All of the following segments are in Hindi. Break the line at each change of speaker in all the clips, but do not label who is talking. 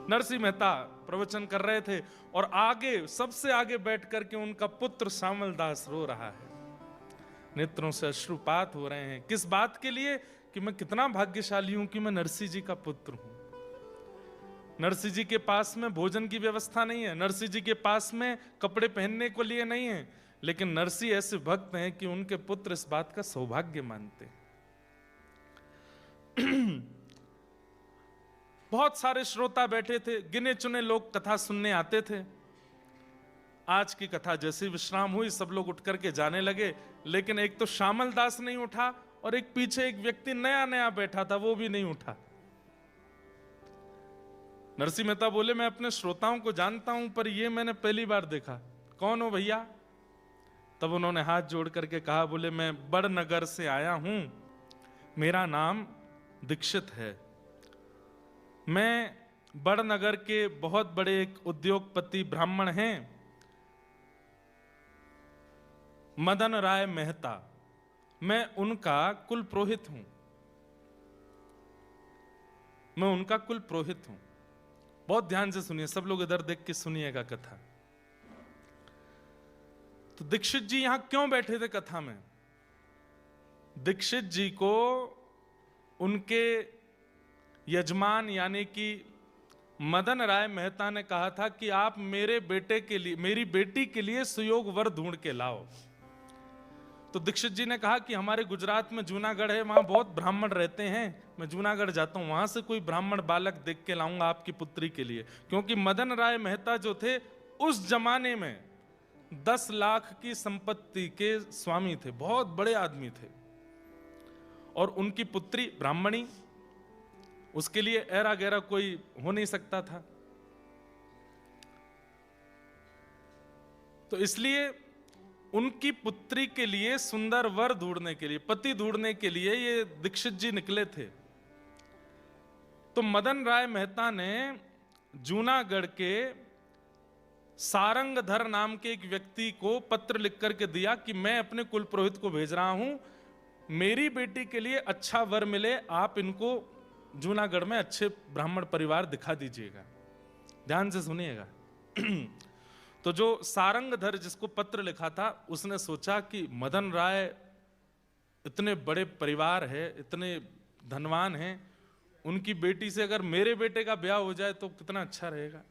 नरसिंह मेहता प्रवचन कर रहे थे और आगे, सबसे आगे बैठ करके उनका पुत्र श्यामल दास रो रहा है, नेत्रों से अश्रुपात हो रहे हैं। किस बात के लिए? कि मैं कितना भाग्यशाली हूं कि मैं नरसिंह जी का पुत्र हूं। नरसिंह जी के पास में भोजन की व्यवस्था नहीं है, नरसिंह जी के पास में कपड़े पहनने को लिए नहीं है, लेकिन नरसिंह ऐसे भक्त हैं कि उनके पुत्र इस बात का सौभाग्य मानते हैं। बहुत सारे श्रोता बैठे थे, गिने चुने लोग कथा सुनने आते थे। आज की कथा जैसे विश्राम हुई, सब लोग उठ करके जाने लगे, लेकिन एक तो श्यामल दास नहीं उठा और एक पीछे एक व्यक्ति नया नया बैठा था, वो भी नहीं उठा। नरसिंह मेहता बोले, मैं अपने श्रोताओं को जानता हूं, पर ये मैंने पहली बार देखा, कौन हो भैया? तब उन्होंने हाथ जोड़ करके कहा, बोले मैं बड़नगर से आया हूं, मेरा नाम दीक्षित है। मैं बड़नगर के बहुत बड़े एक उद्योगपति ब्राह्मण हैं, मदन राय मेहता, मैं उनका कुल पुरोहित हूं, मैं उनका कुल पुरोहित हूं। बहुत ध्यान से सुनिए, सब लोग इधर देख के सुनिएगा कथा। तो दीक्षित जी यहां क्यों बैठे थे कथा में? दीक्षित जी को उनके यजमान यानी कि मदन राय मेहता ने कहा था कि आप मेरे बेटे के लिए, मेरी बेटी के लिए सुयोग वर ढूंढ के लाओ। तो दीक्षित जी ने कहा कि हमारे गुजरात में जूनागढ़ है, वहां बहुत ब्राह्मण रहते हैं, मैं जूनागढ़ जाता हूं, वहां से कोई ब्राह्मण बालक देख के लाऊंगा आपकी पुत्री के लिए। क्योंकि मदन राय मेहता जो थे उस जमाने में 10 लाख की संपत्ति के स्वामी थे, बहुत बड़े आदमी थे, और उनकी पुत्री ब्राह्मणी, उसके लिए ऐरा गैरा कोई हो नहीं सकता था। तो इसलिए उनकी पुत्री के लिए सुंदर वर ढूंढने के लिए, पति ढूंढने के लिए ये दीक्षित जी निकले थे। तो मदन राय मेहता ने जूनागढ़ के सारंगधर नाम के एक व्यक्ति को पत्र लिख करके दिया कि मैं अपने कुल पुरोहित को भेज रहा हूं, मेरी बेटी के लिए अच्छा वर मिले, आप इनको जूनागढ़ में अच्छे ब्राह्मण परिवार दिखा दीजिएगा। ध्यान से सुनिएगा। तो जो सारंगधर जिसको पत्र लिखा था, उसने सोचा कि मदन राय इतने बड़े परिवार है, इतने धनवान हैं, उनकी बेटी से अगर मेरे बेटे का ब्याह हो जाए तो कितना अच्छा रहेगा।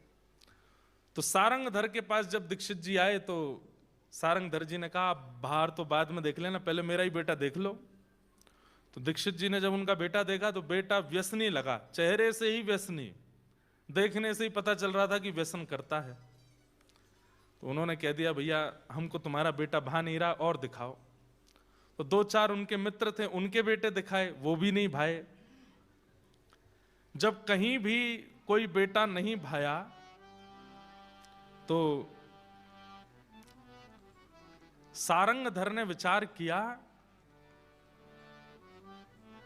तो सारंगधर के पास जब दीक्षित जी आए तो सारंगधर जी ने कहा, आप बाहर तो बाद में देख लेना, पहले मेरा ही बेटा देख लो। तो दीक्षित जी ने जब उनका बेटा देखा तो बेटा व्यसनी लगा, चेहरे से ही व्यसनी, देखने से ही पता चल रहा था कि व्यसन करता है। तो उन्होंने कह दिया, भैया हमको तुम्हारा बेटा भा नहीं रहा, और दिखाओ। तो 2-4 उनके मित्र थे, उनके बेटे दिखाए, वो भी नहीं भाए। जब कहीं भी कोई बेटा नहीं भाया तो सारंगधर ने विचार किया,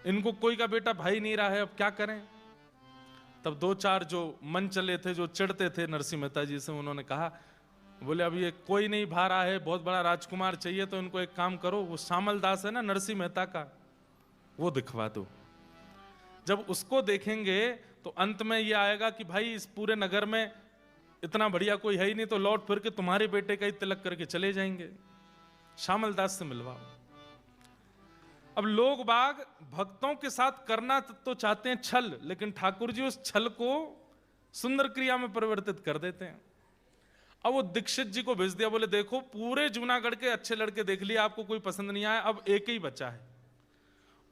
इनको कोई का बेटा भाई नहीं रहा है, अब क्या करें। तब 2-4 जो मन चले थे, जो चिढ़ते थे नरसिंह मेहता जी से, उन्होंने कहा, बोले अब ये कोई नहीं भा रहा है, बहुत बड़ा राजकुमार चाहिए, तो इनको एक काम करो, वो श्यामल दास है ना नरसिंह मेहता का, वो दिखवा दो। जब उसको देखेंगे तो अंत में ये आएगा कि भाई इस पूरे नगर में इतना बढ़िया कोई है ही नहीं, तो लौट फिर के तुम्हारे बेटे का ही तिलक करके चले जाएंगे, श्यामल दास से मिलवाओ। अब लोग बाग भक्तों के साथ करना तो चाहते हैं छल, लेकिन ठाकुर जी उस छल को सुंदर क्रिया में परिवर्तित कर देते हैं। अब वो दीक्षित जी को भेज दिया, बोले देखो पूरे जूनागढ़ के अच्छे लड़के देख लिए, आपको कोई पसंद नहीं आया, अब एक ही बचा है,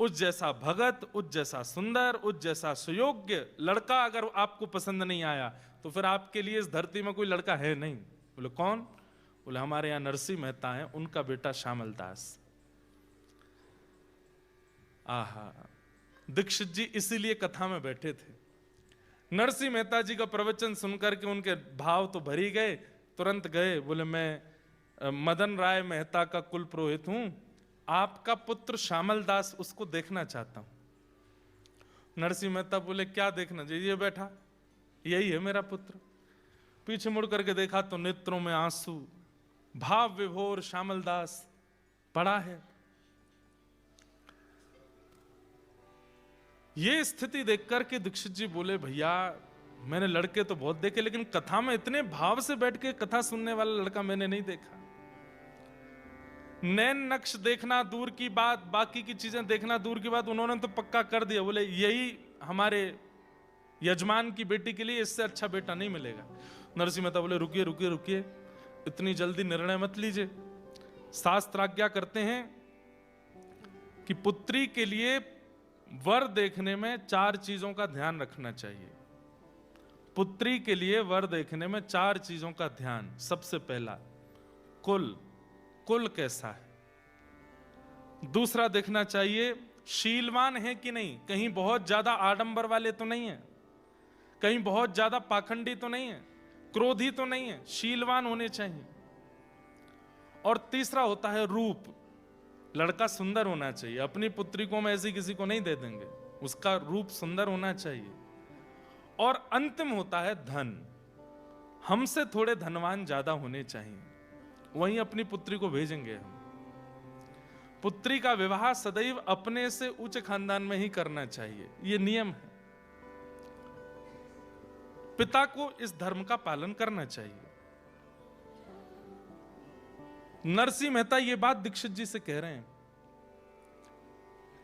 उस जैसा भगत, उस जैसा सुंदर, उस जैसा सुयोग्य लड़का अगर आपको पसंद नहीं आया तो फिर आपके लिए इस धरती में कोई लड़का है नहीं। बोले कौन? बोले हमारे यहां नरसिंह मेहता है, उनका बेटा श्यामल दास। आहा, दीक्षित जी इसीलिए कथा में बैठे थे। नरसिंह मेहता जी का प्रवचन सुनकर के उनके भाव तो भर ही गए, तुरंत गए, बोले मैं मदन राय मेहता का कुल पुरोहित हूं, आपका पुत्र श्यामल दास, उसको देखना चाहता हूं। नरसिंह मेहता बोले क्या देखना चाहिए? बैठा, यही है मेरा पुत्र। पीछे मुड़ करके देखा तो नेत्रों में आंसू, भाव विभोर श्यामल दास पड़ा है। ये स्थिति देख करके दीक्षित जी बोले, भैया मैंने लड़के तो बहुत देखे, लेकिन कथा में इतने भाव से बैठ के कथा सुनने वाला लड़का मैंने नहीं देखा। नैन नक्श देखना दूर की बात, बाकी की चीजें देखना दूर की बात, उन्होंने तो पक्का कर दिया, बोले यही हमारे यजमान की बेटी के लिए इससे अच्छा बेटा नहीं मिलेगा। नरसिंह मेहता बोले रुकिए रुकिए रुकिए, इतनी जल्दी निर्णय मत लीजिए। शास्त्र आज्ञा करते हैं कि पुत्री के लिए वर देखने में 4 चीजों का ध्यान रखना चाहिए। पुत्री के लिए वर देखने में 4 चीजों का ध्यान। सबसे पहला कुल, कुल कैसा है। दूसरा देखना चाहिए शीलवान है कि नहीं, कहीं बहुत ज्यादा आडंबर वाले तो नहीं है, कहीं बहुत ज्यादा पाखंडी तो नहीं है, क्रोधी तो नहीं है, शीलवान होने चाहिए। और तीसरा होता है रूप, लड़का सुंदर होना चाहिए। अपनी पुत्री को हम ऐसी किसी को नहीं दे देंगे, उसका रूप सुंदर होना चाहिए। और अंतिम होता है धन, हमसे थोड़े धनवान ज्यादा होने चाहिए, वहीं अपनी पुत्री को भेजेंगे हम। पुत्री का विवाह सदैव अपने से उच्च खानदान में ही करना चाहिए, यह नियम है। पिता को इस धर्म का पालन करना चाहिए। नरसिंह मेहता ये बात दीक्षित जी से कह रहे हैं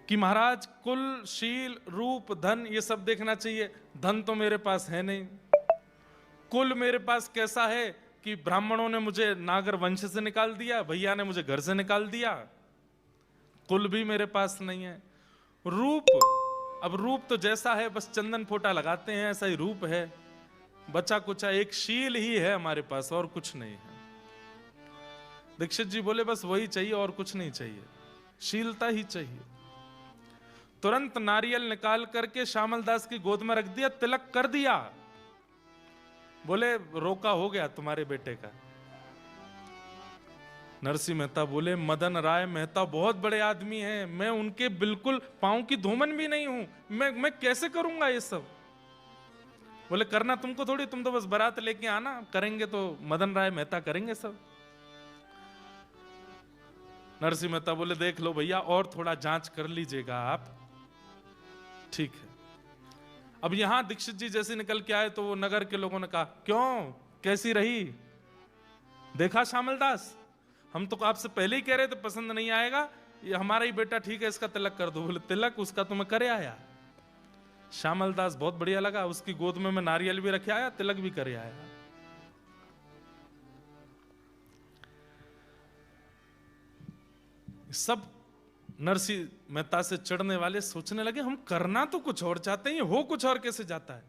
कि महाराज कुल, शील, रूप, धन ये सब देखना चाहिए। धन तो मेरे पास है नहीं। कुल मेरे पास कैसा है कि ब्राह्मणों ने मुझे नागर वंश से निकाल दिया, भैया ने मुझे घर से निकाल दिया, कुल भी मेरे पास नहीं है। रूप, अब रूप तो जैसा है बस चंदन फोटा लगाते हैं ऐसा ही रूप है, बचा कुचा एक शील ही है हमारे पास, और कुछ नहीं है। दीक्षित जी बोले बस वही चाहिए और कुछ नहीं चाहिए, शीलता ही चाहिए। तुरंत नारियल निकाल करके श्यामल दास की गोद में रख दिया, तिलक कर दिया। बोले रोका हो गया तुम्हारे बेटे का। नरसिंह मेहता बोले मदन राय मेहता बहुत बड़े आदमी हैं, मैं उनके बिल्कुल पांव की धूमन भी नहीं हूं, मैं कैसे करूंगा ये सब। बोले करना तुमको थोड़ी, तुम तो बस बारात लेके आना, करेंगे तो मदन राय मेहता करेंगे सब। नरसिंह मेहता बोले देख लो भैया, और थोड़ा जांच कर लीजिएगा आप, ठीक है। अब यहां दीक्षित जी जैसे निकल के आए तो वो नगर के लोगों ने कहा क्यों, कैसी रही, देखा श्यामल दास, हम तो आपसे पहले ही कह रहे थे पसंद नहीं आएगा, ये हमारा ही बेटा ठीक है, इसका तिलक कर दो। बोले तिलक उसका तो मैं करे आया। श्यामल दास बहुत बढ़िया लगा, उसकी गोद में मैं नारियल भी रखे आया, तिलक भी करे आया। सब नरसिंह मेहता से चढ़ने वाले सोचने लगे हम करना तो कुछ और चाहते हैं, हो कुछ और कैसे जाता है।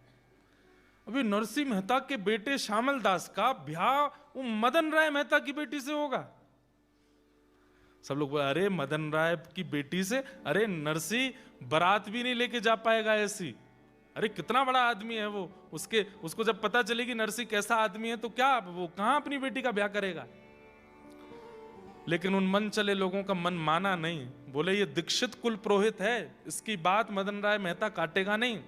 अभी नरसिंह मेहता के बेटे श्यामल दास का ब्याह वो मदन राय मेहता की बेटी से होगा। सब लोग बोले अरे मदन राय की बेटी से, अरे नरसिंह बारात भी नहीं लेके जा पाएगा ऐसी, अरे कितना बड़ा आदमी है वो, उसको जब पता चलेगी नरसिंह कैसा आदमी है तो क्या वो कहां अपनी बेटी का ब्याह करेगा। लेकिन उन मन चले लोगों का मन माना नहीं, बोले ये दीक्षित कुल पुरोहित है, इसकी बात मदन राय मेहता काटेगा नहीं,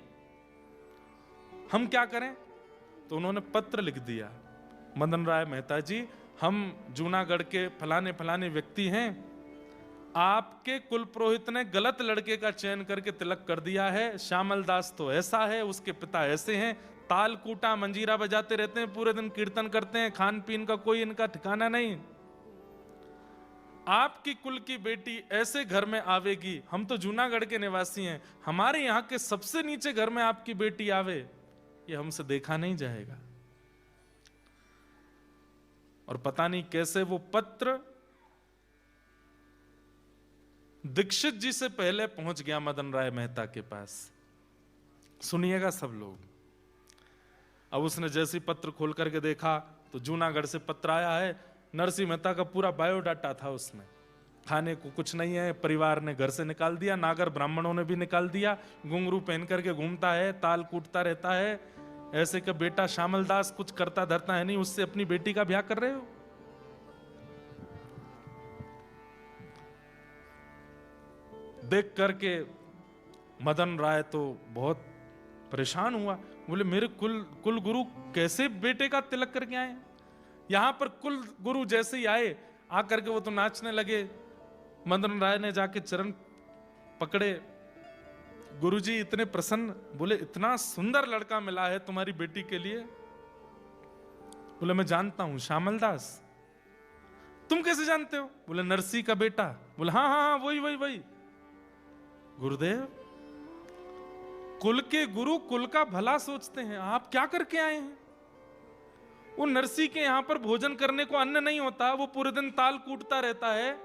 हम क्या करें। तो उन्होंने पत्र लिख दिया, मदन राय मेहता जी हम जूनागढ़ के फलाने फलाने व्यक्ति हैं, आपके कुल पुरोहित ने गलत लड़के का चयन करके तिलक कर दिया है, श्यामल दास तो ऐसा है, उसके पिता ऐसे हैं, ताल कूटा मंजीरा बजाते रहते हैं, पूरे दिन कीर्तन करते हैं, खान पीन का कोई इनका ठिकाना नहीं। आपकी कुल की बेटी ऐसे घर में आवेगी, हम तो जूनागढ़ के निवासी हैं, हमारे यहां के सबसे नीचे घर में आपकी बेटी आवे, ये हमसे देखा नहीं जाएगा। और पता नहीं कैसे वो पत्र दीक्षित जी से पहले पहुंच गया मदन राय मेहता के पास। सुनिएगा सब लोग। अब उसने जैसे पत्र खोल करके देखा तो जूनागढ़ से पत्र आया है, नरसिंह मेहता का पूरा बायोडाटा था उसमें, खाने को कुछ नहीं है, परिवार ने घर से निकाल दिया, नागर ब्राह्मणों ने भी निकाल दिया, घुंघरू पहन करके घूमता है, ताल कूटता रहता है, ऐसे का बेटा श्यामल दास कुछ करता धरता है नहीं, उससे अपनी बेटी का ब्याह कर रहे हो। देख करके मदन राय तो बहुत परेशान हुआ, बोले मेरे कुल गुरु कैसे बेटे का तिलक करके आए। यहां पर कुल गुरु जैसे ही आए, आकर के वो तो नाचने लगे। मदन राय ने जाके चरण पकड़े, गुरुजी इतने प्रसन्न, बोले इतना सुंदर लड़का मिला है तुम्हारी बेटी के लिए। बोले मैं जानता हूं, श्यामल दास। तुम कैसे जानते हो? बोले नरसी का बेटा। बोले हाँ हाँ हाँ, वही वही वही। गुरुदेव, कुल के गुरु कुल का भला सोचते हैं, आप क्या करके आए हैं? वो नरसी के यहां पर भोजन करने को अन्न नहीं होता, वो पूरे दिन ताल कूटता रहता है।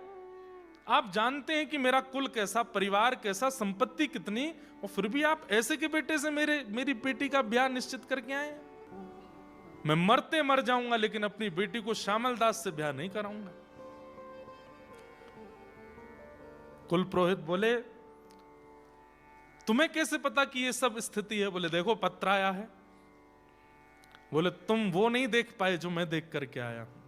आप जानते हैं कि मेरा कुल कैसा, परिवार कैसा, संपत्ति कितनी, और फिर भी आप ऐसे के बेटे से मेरी बेटी का ब्याह निश्चित करके आए। मैं मरते मर जाऊंगा लेकिन अपनी बेटी को श्यामल दास से ब्याह नहीं कराऊंगा। कुल पुरोहित बोले तुम्हें कैसे पता कि ये सब स्थिति है? बोले देखो पत्र आया है। बोले तुम वो नहीं देख पाए जो मैं देख करके आया हूं।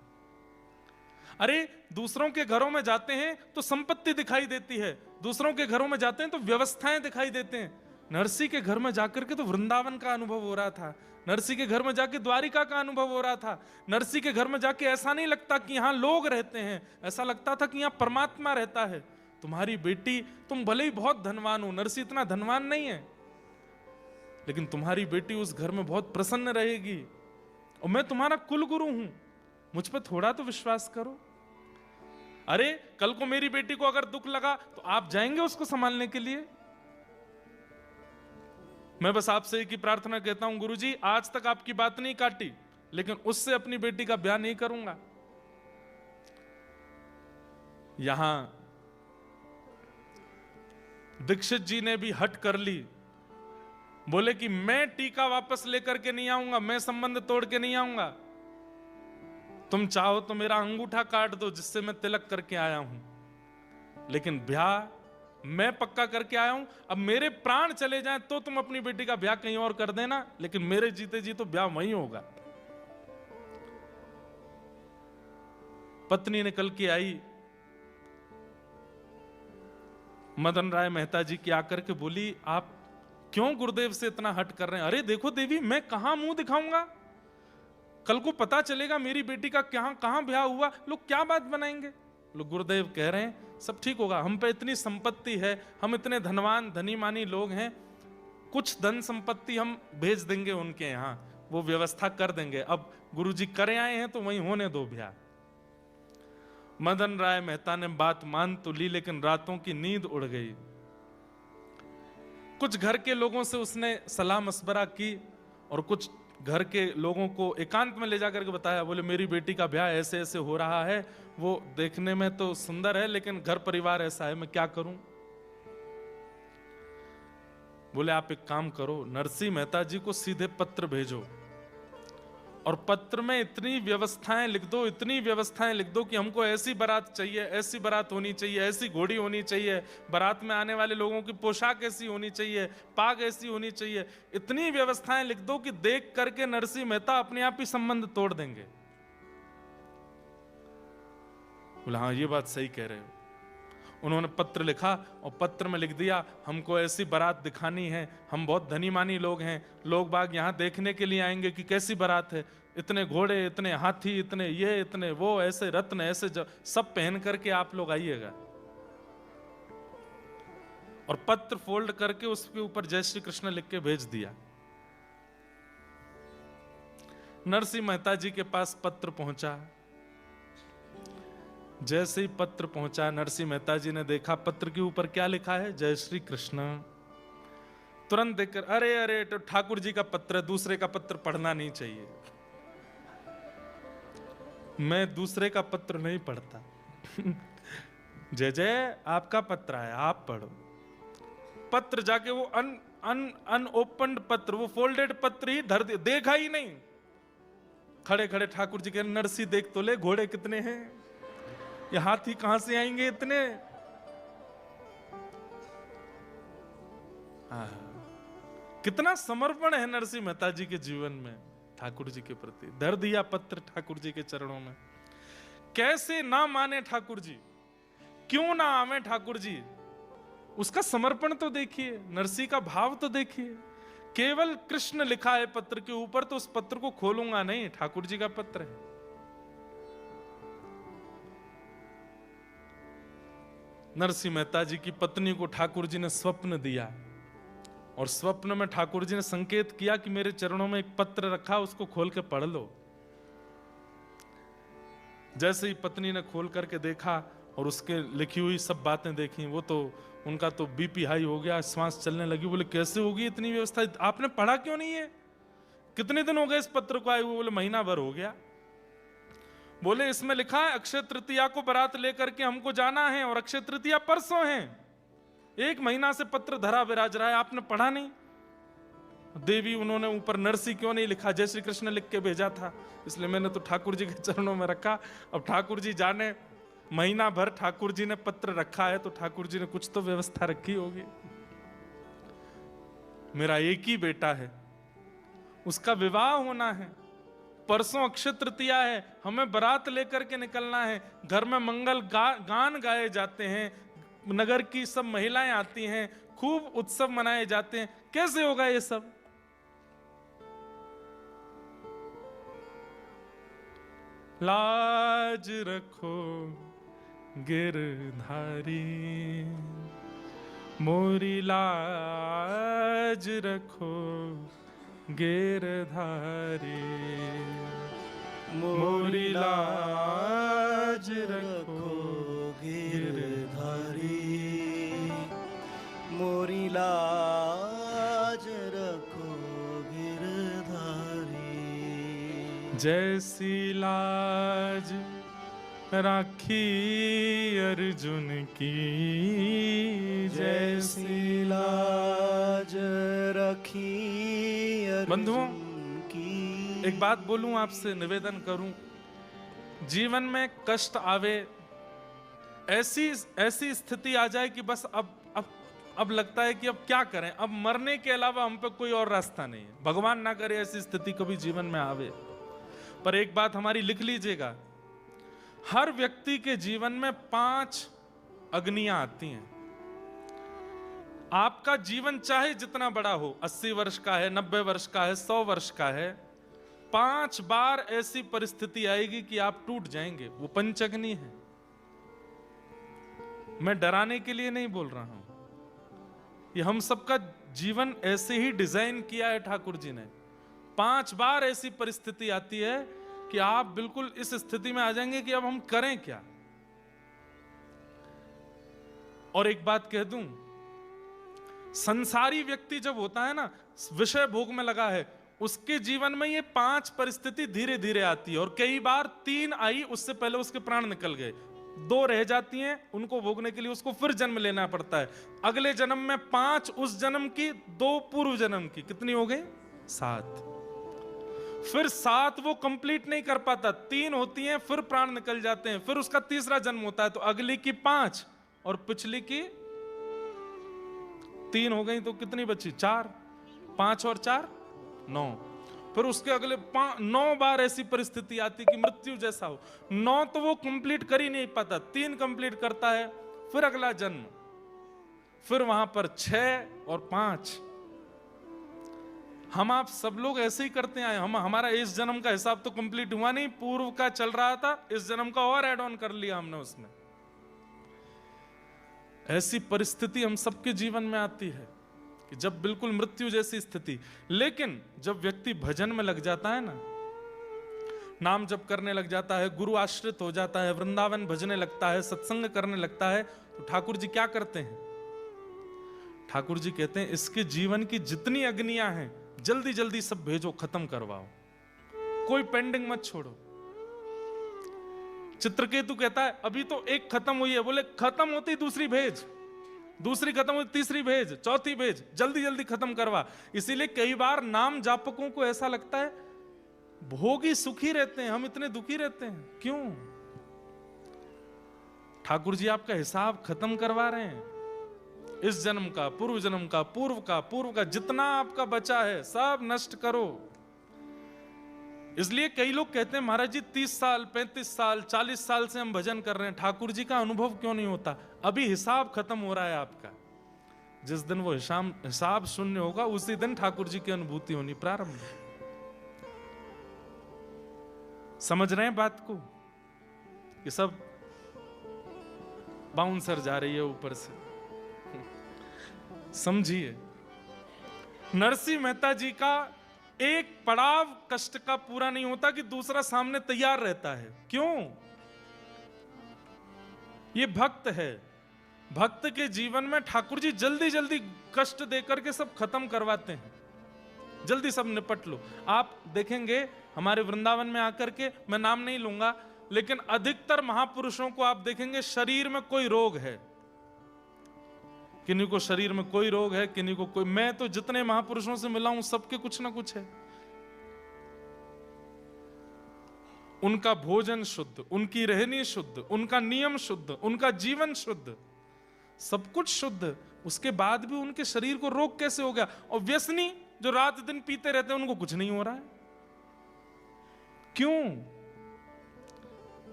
अरे दूसरों के घरों में जाते हैं तो संपत्ति दिखाई देती है, दूसरों के घरों में जाते हैं तो व्यवस्थाएं दिखाई देते हैं। नरसी के घर में जाकर के तो वृंदावन का अनुभव हो रहा था, नरसी के घर में जाके द्वारिका का अनुभव हो रहा था। नरसी के घर में जाके ऐसा नहीं लगता कि यहां लोग रहते हैं, ऐसा लगता था कि यहां परमात्मा रहता है। तुम्हारी बेटी, तुम भले ही बहुत धनवान हो, नरसी इतना धनवान नहीं है, लेकिन तुम्हारी बेटी उस घर में बहुत प्रसन्न रहेगी, और मैं तुम्हारा कुल गुरु हूं, मुझ पर थोड़ा तो विश्वास करो। अरे कल को मेरी बेटी को अगर दुख लगा तो आप जाएंगे उसको संभालने के लिए? मैं बस आपसे एक ही प्रार्थना कहता हूं, गुरुजी आज तक आपकी बात नहीं काटी, लेकिन उससे अपनी बेटी का ब्याह नहीं करूंगा। यहां दीक्षित जी ने भी हट कर ली, बोले कि मैं टीका वापस लेकर के नहीं आऊंगा, मैं संबंध तोड़ के नहीं आऊंगा। तुम चाहो तो मेरा अंगूठा काट दो जिससे मैं तिलक करके आया हूं, लेकिन ब्याह मैं पक्का करके आया हूं। अब मेरे प्राण चले जाएं तो तुम अपनी बेटी का ब्याह कहीं और कर देना, लेकिन मेरे जीते जी तो ब्याह वहीं होगा। पत्नी निकल के आई, मदन राय मेहता जी की आकर के बोली आप क्यों गुरुदेव से इतना हट कर रहे हैं? अरे देखो देवी, मैं कहां मुंह दिखाऊंगा, कल को पता चलेगा मेरी बेटी का कहां ब्याह हुआ, लोग क्या बात बनाएंगे। लोग गुरुदेव कह रहे हैं सब ठीक होगा, हम पे इतनी संपत्ति है, हम इतने धनवान धनी मानी लोग हैं, कुछ धन संपत्ति हम भेज देंगे उनके यहां, वो व्यवस्था कर देंगे। अब गुरुजी करे आए हैं तो वहीं होने दो ब्याह। मदन राय मेहता ने बात मान तो ली, लेकिन रातों की नींद उड़ गई। कुछ घर के लोगों से उसने सलाह मशवरा की और कुछ घर के लोगों को एकांत में ले जाकर के बताया। बोले मेरी बेटी का ब्याह ऐसे ऐसे हो रहा है, वो देखने में तो सुंदर है लेकिन घर परिवार ऐसा है, मैं क्या करूं? बोले आप एक काम करो, नरसी मेहता जी को सीधे पत्र भेजो और पत्र में इतनी व्यवस्थाएं लिख दो, इतनी व्यवस्थाएं लिख दो कि हमको ऐसी बारात चाहिए, ऐसी बारात होनी चाहिए, ऐसी घोड़ी होनी चाहिए, बारात में आने वाले लोगों की पोशाक ऐसी होनी चाहिए, पाग ऐसी होनी चाहिए। इतनी व्यवस्थाएं लिख दो कि देख करके नरसी मेहता अपने आप ही संबंध तोड़ देंगे। बोला हाँ ये बात सही कह रहे हो। उन्होंने पत्र लिखा और पत्र में लिख दिया हमको ऐसी बारात दिखानी है, हम बहुत धनी मानी लोग हैं, लोग बाग यहाँ देखने के लिए आएंगे कि कैसी बारात है, इतने घोड़े, इतने हाथी, इतने ये, इतने वो, ऐसे रत्न, ऐसे सब पहन करके आप लोग आइएगा। और पत्र फोल्ड करके उसके ऊपर जय श्री कृष्ण लिख के भेज दिया। नरसी मेहता जी के पास पत्र पहुंचा। जैसे ही पत्र पहुंचा, नरसी मेहता जी ने देखा पत्र के ऊपर क्या लिखा है, जय श्री कृष्ण। तुरंत देखकर अरे अरे तो ठाकुर जी का पत्र है, दूसरे का पत्र पढ़ना नहीं चाहिए। मैं दूसरे का पत्र नहीं पढ़ता। जय जय आपका पत्र है, आप पढ़ो। पत्र जाके वो अनओपन्ड पत्र, वो फोल्डेड पत्र ही धर दिया, देखा ही नहीं। खड़े खड़े ठाकुर जी कह नरसी देख तो ले घोड़े कितने हैं, ये हाथी कहां से आएंगे इतने। कितना समर्पण है नरसी मेहता जी के जीवन में ठाकुर जी के प्रति। धर दिया पत्र ठाकुर जी के चरणों में। कैसे ना माने ठाकुर जी, क्यों ना आवे ठाकुर जी, उसका समर्पण तो देखिए, नरसी का भाव तो देखिए। केवल कृष्ण लिखा है पत्र के ऊपर, तो उस पत्र को खोलूंगा नहीं, ठाकुर जी का पत्र है। नरसी मेहता जी की पत्नी को ठाकुर जी ने स्वप्न दिया और स्वप्न में ठाकुर जी ने संकेत किया कि मेरे चरणों में एक पत्र रखा, उसको खोल के पढ़ लो। जैसे ही पत्नी ने खोल करके देखा और उसके लिखी हुई सब बातें देखी, वो तो उनका तो बीपी हाई हो गया, श्वास चलने लगी। बोले कैसे होगी इतनी व्यवस्था, आपने पढ़ा क्यों नहीं है? कितने दिन हो गए इस पत्र को आए हुए? बोले महीना भर हो गया। बोले इसमें लिखा है अक्षय तृतीया को बारात लेकर के हमको जाना है और अक्षय तृतीया परसों है। 1 महीना से पत्र धरा विराज रहा है, आपने पढ़ा नहीं? देवी उन्होंने ऊपर नरसी क्यों नहीं लिखा, जय श्री कृष्ण लिख के भेजा था, इसलिए मैंने तो ठाकुर जी के चरणों में रखा। अब ठाकुर जी जाने, महीना भर ठाकुर जी ने पत्र रखा है तो ठाकुर जी ने कुछ तो व्यवस्था रखी होगी। मेरा एक ही बेटा है, उसका विवाह होना है, परसों अक्षय तृतीया है, हमें बारात लेकर के निकलना है, घर में मंगल गान गाए जाते हैं, नगर की सब महिलाएं आती हैं, खूब उत्सव मनाए जाते हैं, कैसे होगा ये सब? लाज रखो गिरधारी, मोरी लाज रखो गिरधारी, मोरी लाज रखो गिरधारी,
मोरी लाज रखो गिरधारी।
जैसी लाज राखी अर्जुन की,
जैसी लाज रखी
बंधुओं
की।
एक बात बोलूं, आपसे निवेदन करूं, जीवन में कष्ट आवे, ऐसी स्थिति आ जाए कि बस अब लगता है कि अब क्या करें, अब मरने के अलावा हम पे कोई और रास्ता नहीं है। भगवान ना करे ऐसी स्थिति कभी जीवन में आवे। पर एक बात हमारी लिख लीजिएगा, हर व्यक्ति के जीवन में 5 अग्नियां आती हैं। आपका जीवन चाहे जितना बड़ा हो, 80 वर्ष का है, 90 वर्ष का है, 100 वर्ष का है, 5 बार ऐसी परिस्थिति आएगी कि आप टूट जाएंगे। वो पंचअग्नि है। मैं डराने के लिए नहीं बोल रहा हूं, ये हम सबका जीवन ऐसे ही डिजाइन किया है ठाकुर जी ने। 5 बार ऐसी परिस्थिति आती है कि आप बिल्कुल इस स्थिति में आ जाएंगे कि अब हम करें क्या। और एक बात कह दूं, संसारी व्यक्ति जब होता है ना, विषय भोग में लगा है, उसके जीवन में ये 5 परिस्थिति धीरे धीरे आती है। और कई बार 3 आई, उससे पहले उसके प्राण निकल गए, 2 रह जाती हैं, उनको भोगने के लिए उसको फिर जन्म लेना पड़ता है। अगले जन्म में 5 उस जन्म की, 2 पूर्व जन्म की, कितनी हो गई? 7। फिर 7 वो कंप्लीट नहीं कर पाता, 3 होती हैं, फिर प्राण निकल जाते हैं, फिर उसका तीसरा जन्म होता है, तो अगली की 5 और पिछली की 3 हो गई, तो कितनी बची? 4। 5 और 4 9। फिर उसके अगले 9 बार ऐसी परिस्थिति आती कि मृत्यु जैसा हो। 9 तो वो कंप्लीट कर ही नहीं पाता, 3 कंप्लीट करता है, फिर अगला जन्म, फिर वहां पर 6 और 5। हम आप सब लोग ऐसे ही करते आए। हमारा इस जन्म का हिसाब तो कंप्लीट हुआ नहीं, पूर्व का चल रहा था, इस जन्म का और ऐड ऑन कर लिया हमने उसमें। ऐसी परिस्थिति हम सबके जीवन में आती है कि जब बिल्कुल मृत्यु जैसी स्थिति। लेकिन जब व्यक्ति भजन में लग जाता है ना, नाम जप करने लग जाता है, गुरु आश्रित हो जाता है, वृंदावन भजने लगता है, सत्संग करने लगता है, तो ठाकुर जी क्या करते हैं? ठाकुर जी कहते हैं इसके जीवन की जितनी अग्नियां हैं जल्दी जल्दी सब भेजो, खत्म करवाओ, कोई पेंडिंग मत छोड़ो। चित्रकेतु कहता है अभी तो एक खत्म हुई है, बोले खत्म होती दूसरी भेज, दूसरी खत्म होती तीसरी भेज, चौथी भेज, जल्दी जल्दी खत्म करवा। इसीलिए कई बार नाम जापकों को ऐसा लगता है भोगी सुखी रहते हैं, हम इतने दुखी रहते हैं, क्यों? ठाकुर जी आपका हिसाब खत्म करवा रहे हैं। इस जन्म का, पूर्व जन्म का, पूर्व का जितना आपका बचा है सब नष्ट करो। इसलिए कई लोग कहते हैं महाराज जी 30 साल 35 साल 40 साल से हम भजन कर रहे हैं, ठाकुर जी का अनुभव क्यों नहीं होता? अभी हिसाब खत्म हो रहा है आपका। जिस दिन वो हिसाब शून्य होगा उसी दिन ठाकुर जी की अनुभूति होनी प्रारंभ। समझ रहे हैं बात को? ये सब बाउंसर जा रही है ऊपर से, समझिए। नरसिंह मेहता जी का एक पड़ाव कष्ट का पूरा नहीं होता कि दूसरा सामने तैयार रहता है। क्यों? ये भक्त है। भक्त के जीवन में ठाकुर जी जल्दी जल्दी कष्ट देकर के सब खत्म करवाते हैं। जल्दी सब निपट लो। आप देखेंगे हमारे वृंदावन में आकर के, मैं नाम नहीं लूंगा, लेकिन अधिकतर महापुरुषों को आप देखेंगे शरीर में कोई रोग है। किन्हीं को शरीर में कोई रोग है, किन्हीं को कोई। मैं तो जितने महापुरुषों से मिला हूं सबके कुछ ना कुछ है। उनका भोजन शुद्ध, उनकी रहनी शुद्ध, उनका नियम शुद्ध, उनका जीवन शुद्ध, सब कुछ शुद्ध, उसके बाद भी उनके शरीर को रोग कैसे हो गया? और व्यसनी जो रात दिन पीते रहते हैं उनको कुछ नहीं हो रहा है। क्यों?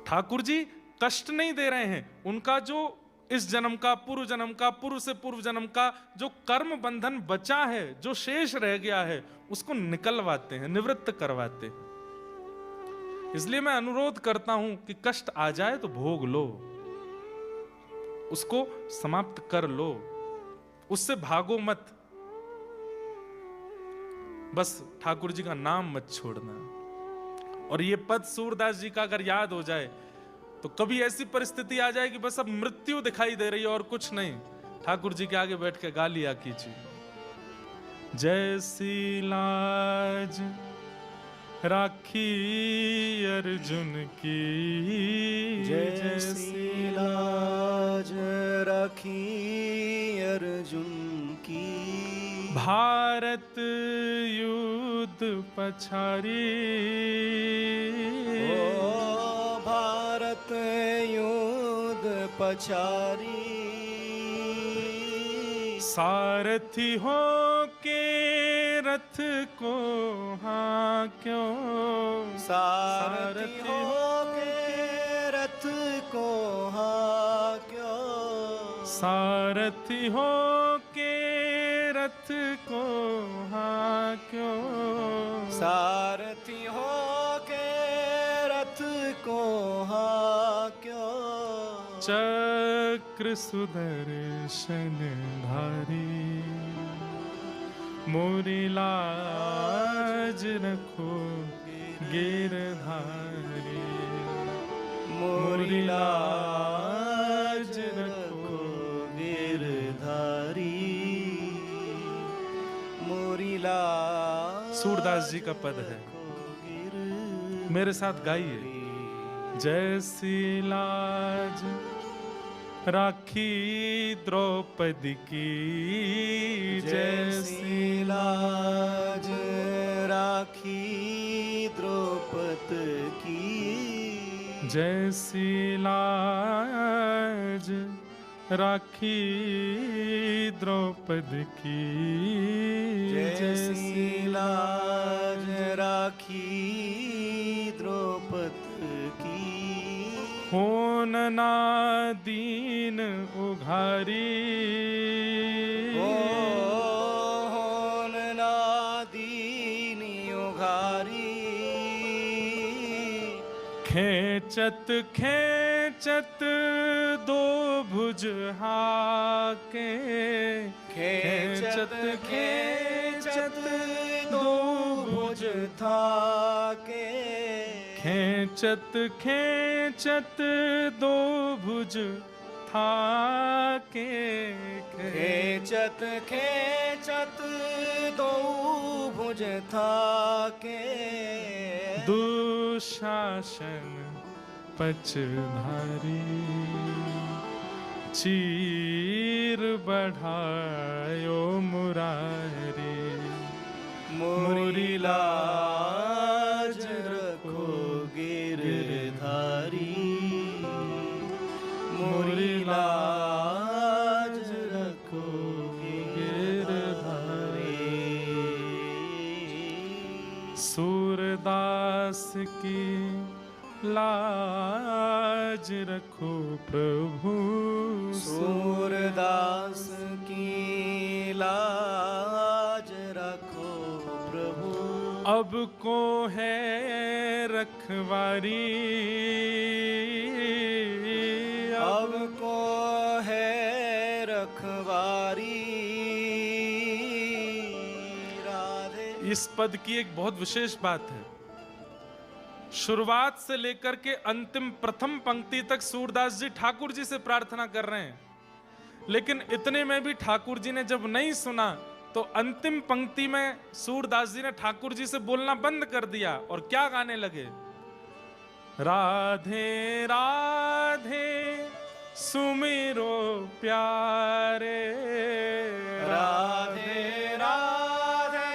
ठाकुर जी कष्ट नहीं दे रहे हैं। उनका जो इस जन्म का, पूर्व जन्म का, पूर्व से पूर्व जन्म का जो कर्म बंधन बचा है, जो शेष रह गया है, उसको निकलवाते हैं, निवृत्त करवाते हैं। इसलिए मैं अनुरोध करता हूं कि कष्ट आ जाए तो भोग लो, उसको समाप्त कर लो, उससे भागो मत। बस ठाकुर जी का नाम मत छोड़ना। और ये पद सूरदास जी का अगर याद हो जाए तो कभी ऐसी परिस्थिति आ जाए कि बस अब मृत्यु दिखाई दे रही है और कुछ नहीं, ठाकुर जी के आगे बैठ के गा लिया कीजिए। जैसी लाज राखी अर्जुन की,
जैसी लाज राखी अर्जुन की,
भारत युद्ध पछारी,
ओ भारत युद्ध पछारी,
सारथी हो के रथ को हाँ क्यों,
सारथी हो के रथ को हाँ क्यों,
सारथी हो के रथ को हाँ क्यों,
सारथी हो के रथ को हाँ क्यों,
चक्र सुदर्शन धारी, मोरी लाज रखो गिरधारी,
मोरी लाज रखो गिरधारी, मोरी लाज।
सूरदास जी का पद है, मेरे साथ गाइए। जैसी लाज राखी द्रौपदी की,
जैसी लाज राखी द्रौपदी की,
जैसी लाज राखी द्रौपदी की,
जैसी लाज राखी द्रौपदी की,
होन ना दीन उघारी,
होन ना दीन उघारी,
खेचत खेचत दो भुज हाके,
खेचत खेचत दो भुज थाके,
खेचत खेचत दो भुज थाके,
खेचत खेचत दो भुज थाके,
दुशासन पचधारी, चीर बढ़ायो मुरारी,
मोरी लाज रखो गिरधारी, मोरी लाज रखो गिरधारी।
सूरदास की लाज रखो प्रभु,
सूरदास की लाज रखो प्रभु,
अब को है रखवारी,
अब को है रखवारी,
इस पद की एक बहुत विशेष बात है। शुरुआत से लेकर के अंतिम प्रथम पंक्ति तक सूरदास जी ठाकुर जी से प्रार्थना कर रहे हैं, लेकिन इतने में भी ठाकुर जी ने जब नहीं सुना तो अंतिम पंक्ति में सूरदास जी ने ठाकुर जी से बोलना बंद कर दिया और क्या गाने लगे, राधे राधे सुमिरो प्यारे,
राधे राधे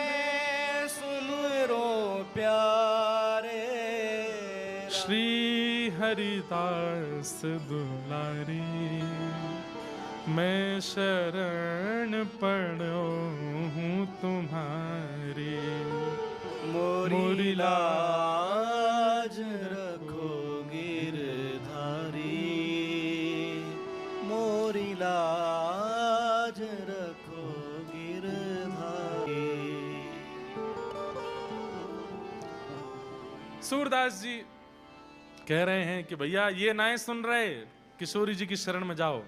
सुमिरो प्यारे,
श्री हरिदास दुलारी, मैं शरण पड़ो हूँ तुम्हारी,
मोरी लाज रखो गिरधारी, मोरी लाज रखो गिरधारी।
सूरदास जी कह रहे हैं कि भैया ये नाए सुन रहे, किशोरी जी की शरण में जाओ।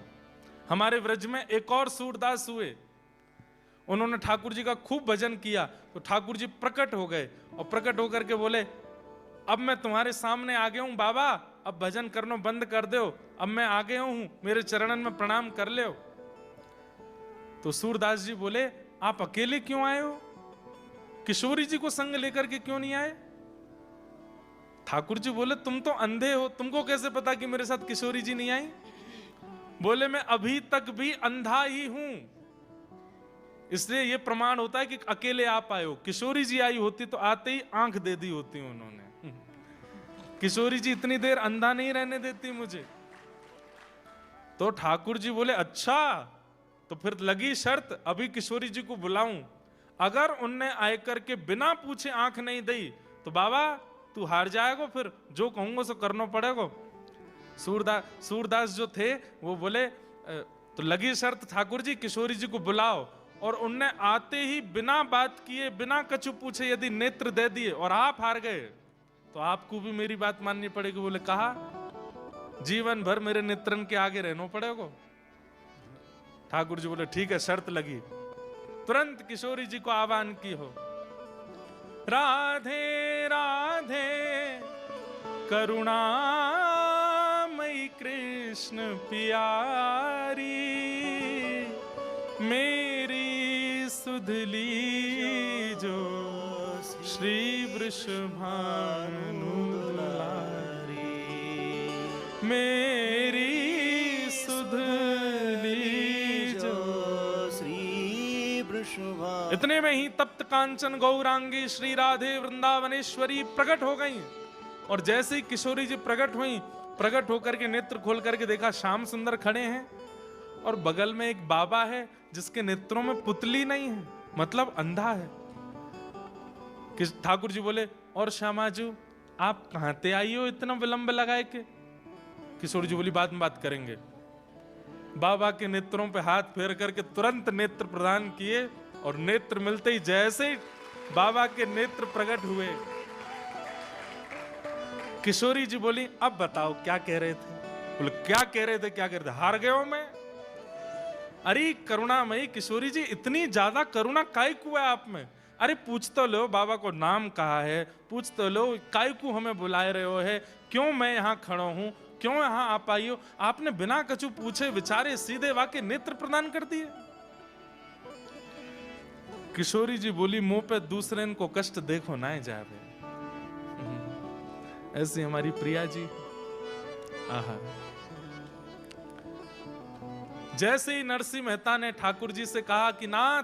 हमारे व्रज में एक और सूरदास हुए, उन्होंने ठाकुर जी का खूब भजन किया, तो ठाकुर जी प्रकट हो गए और प्रकट होकर के बोले, अब मैं तुम्हारे सामने आ गया हूं बाबा, अब भजन करना बंद कर दो, अब मैं आ गया हूं, मेरे चरणन में प्रणाम कर ले। तो सूरदास जी बोले, आप अकेले क्यों आए हो, किशोरी जी को संग लेकर के क्यों नहीं आए? ठाकुर जी बोले, तुम तो अंधे हो, तुमको कैसे पता कि मेरे साथ किशोरी जी नहीं आई? बोले, मैं अभी तक भी अंधा ही हूं, इसलिए यह प्रमाण होता है कि अकेले आप आए हो। किशोरी जी आई होती तो आते ही आंख दे दी होती उन्होंने। किशोरी जी इतनी देर अंधा नहीं रहने देती मुझे। तो ठाकुर जी बोले, अच्छा, तो फिर लगी शर्त, अभी किशोरी जी को बुलाऊं, अगर उनने आकर के बिना पूछे आंख नहीं दी तो बाबा तू हार जाएगा, फिर जो कहूंगा सो करना पड़ेगा। सूरदास जो थे वो बोले, तो लगी शर्त ठाकुर जी, किशोरी जी को बुलाओ, और उनने आते ही बिना बात किए, बिना कछु पूछे यदि नेत्र दे दिए और आप हार गए तो आपको भी मेरी बात माननी पड़ेगी। बोले, कहा जीवन भर मेरे नेत्रन के आगे रहना पड़ेगा। ठाकुर जी बोले, ठीक है, शर्त लगी। तुरंत किशोरी जी को आह्वान की हो, राधे राधे करुणामयी कृष्ण प्यारी, मेरी सुधली जो श्री वृषभानु दुलारी, मेरी सुधली जो
श्री वृषभानु।
इतने में ही तप्त कांचन गौरांगी श्री राधे वृंदावनेश्वरी प्रकट हो गई, और जैसे ही किशोरी जी प्रकट हुई, प्रकट होकर के नेत्र खोल करके देखा श्याम सुंदर खड़े हैं, और बगल में एक बाबा है जिसके नेत्रों में पुतली नहीं है, मतलब अंधा है। ठाकुर जी बोले, और श्यामाजू आप कहां ते आई हो इतना विलंब लगाए के? किशोर जी बोली, बाद में बात करेंगे। बाबा के नेत्रों पे हाथ फेर करके तुरंत नेत्र प्रदान किए, और नेत्र मिलते ही जैसे ही बाबा के नेत्र प्रकट हुए, किशोरी जी बोली, अब बताओ क्या कह रहे थे? बोले, क्या कह रहे थे, क्या कह रहे थे? हार गए हो मैं? अरे करुणामयी किशोरी जी, इतनी ज्यादा करुणा काय को है आप में? अरे पूछ तो लो, बाबा को नाम कहा है, पूछ तो लो, काय को हमें बुलाए रहे हो है, क्यों मैं यहाँ खड़ा हूं, क्यों यहाँ आप आई हो? आपने बिना कछु पूछे विचारे सीधे वाके नेत्र प्रदान कर दिए। किशोरी जी बोली, मुंह पे दूसरे को कष्ट देखो ना जावे। ऐसी हमारी प्रिया जी। आहा। जैसे ही नरसिंह मेहता ने ठाकुर जी से कहा कि नाथ,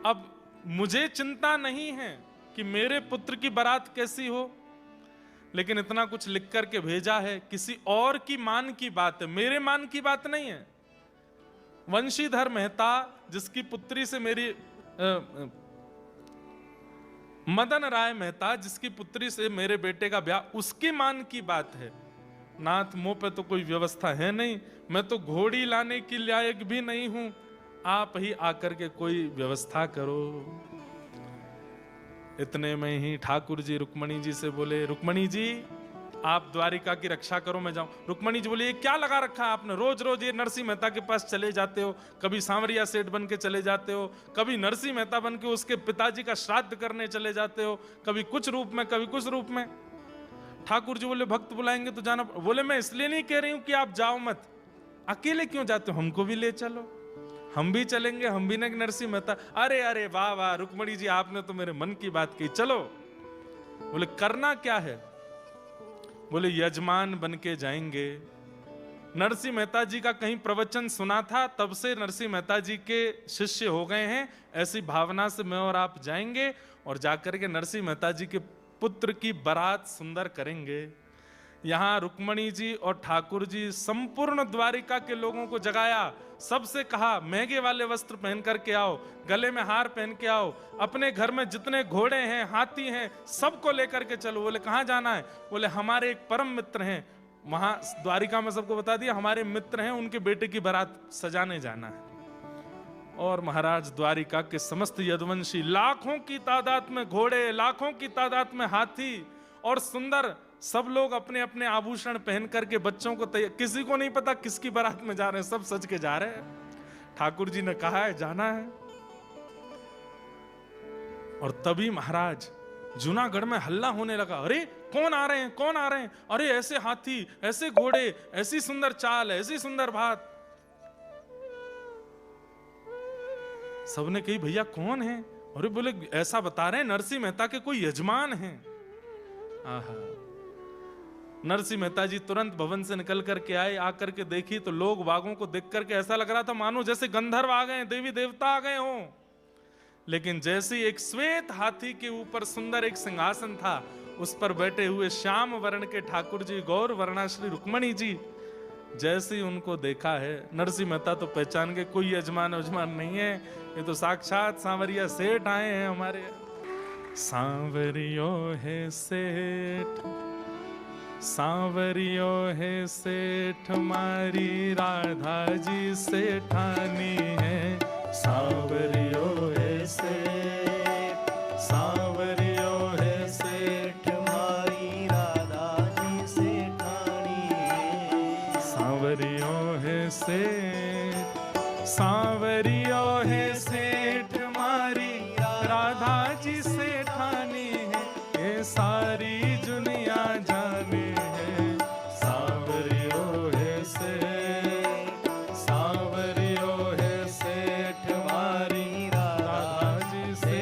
अब मुझे चिंता नहीं है कि मेरे पुत्र की बारात कैसी हो, लेकिन इतना कुछ लिख करके भेजा है, किसी और की मान की बात है, मेरे मान की बात नहीं है। वंशीधर मेहता जिसकी पुत्री से मेरी मदन राय मेहता जिसकी पुत्री से मेरे बेटे का ब्याह, उसकी मान की बात है। नाथ, मुंह पे तो कोई व्यवस्था है नहीं, मैं तो घोड़ी लाने की लायक भी नहीं हूं, आप ही आकर के कोई व्यवस्था करो। इतने में ही ठाकुर जी रुक्मणी जी से बोले, रुक्मणी जी आप द्वारिका की रक्षा करो, मैं जाऊं। रुक्मणी जी बोली ये क्या लगा रखा है आपने, रोज रोज ये नरसिंह मेहता के पास चले जाते हो, कभी सांवरिया सेठ बन के चले जाते हो, कभी नरसिंह मेहता बन के उसके पिताजी का श्राद्ध करने चले जाते हो, कभी कुछ रूप में कभी कुछ रूप में। ठाकुर जी बोले भक्त बुलाएंगे तो जाना। बोले मैं इसलिए नहीं कह रही हूं कि आप जाओ मत, अकेले क्यों जाते हो, हमको भी ले चलो, हम भी चलेंगे, हम भी न नरसिंह मेहता। अरे अरे वाह वाह रुक्मणी जी, आपने तो मेरे मन की बात कही, चलो। बोले करना क्या है, बोले यजमान बन के जाएंगे। नरसिंह मेहता जी का कहीं प्रवचन सुना था, तब से नरसिंह मेहता जी के शिष्य हो गए हैं। ऐसी भावना से मैं और आप जाएंगे और जाकर के नरसिंह मेहता जी के पुत्र की बारात सुंदर करेंगे। यहां रुक्मणी जी और ठाकुर जी संपूर्ण द्वारिका के लोगों को जगाया, सबसे कहा महंगे वाले वस्त्र पहन करके आओ, गले में हार पहन के आओ, अपने घर में जितने घोड़े हैं हाथी हैं सबको लेकर के चलो। बोले कहां जाना है, बोले हमारे एक परम मित्र हैं वहां द्वारिका में, सबको बता दिया हमारे मित्र हैं, उनके बेटे की बारात सजाने जाना है। और महाराज द्वारिका के समस्त यदुवंशी, लाखों की तादाद में घोड़े, लाखों की तादाद में हाथी और सुंदर, सब लोग अपने अपने आभूषण पहन करके बच्चों को किसी को नहीं पता किसकी बारात में जा रहे हैं, सब सज के जा रहे हैं। ठाकुर जी ने कहा है जाना है। और तभी महाराज जूनागढ़ में हल्ला होने लगा, अरे कौन आ रहे हैं, कौन आ रहे हैं, अरे ऐसे हाथी, ऐसे घोड़े, ऐसी सुंदर चाल, ऐसी सुंदर बात। सबने कही भैया कौन है, अरे बोले ऐसा बता रहे हैं नरसिंह मेहता के कोई यजमान हैं। आहा, नरसिंह मेहता जी तुरंत भवन से निकल करके आए, आकर के देखी तो लोग बागों को देख करके ऐसा लग रहा था मानो जैसे गंधर्व आ गए, देवी देवता आ गए हों। लेकिन जैसे एक श्वेत हाथी के ऊपर सुंदर एक सिंहासन था, उस पर बैठे हुए श्याम वर्ण के ठाकुर जी, गौर वर्णा श्री रुक्मणी जी, जैसे ही उनको देखा है नरसिंह मेहता तो पहचान के कोई यजमान उजमान नहीं है, ये तो साक्षात सांवरिया सेठ आए हैं हमारे। सांवरियो है सेठ, सांवरियो है सेठ, मारी राधा जी सेठानी है। सांवरियो है सेठ, सांवरियो है सेठ, मारी राधा जी सेठानी है। सांवरियो है सेठ, सांवरियो है सेठ, मारी राधा जी सेठानी है, ये सारी दुनिया जाने है। सांवरियो है सेठ, सांवरियो है सेठ, मारी राधा जी से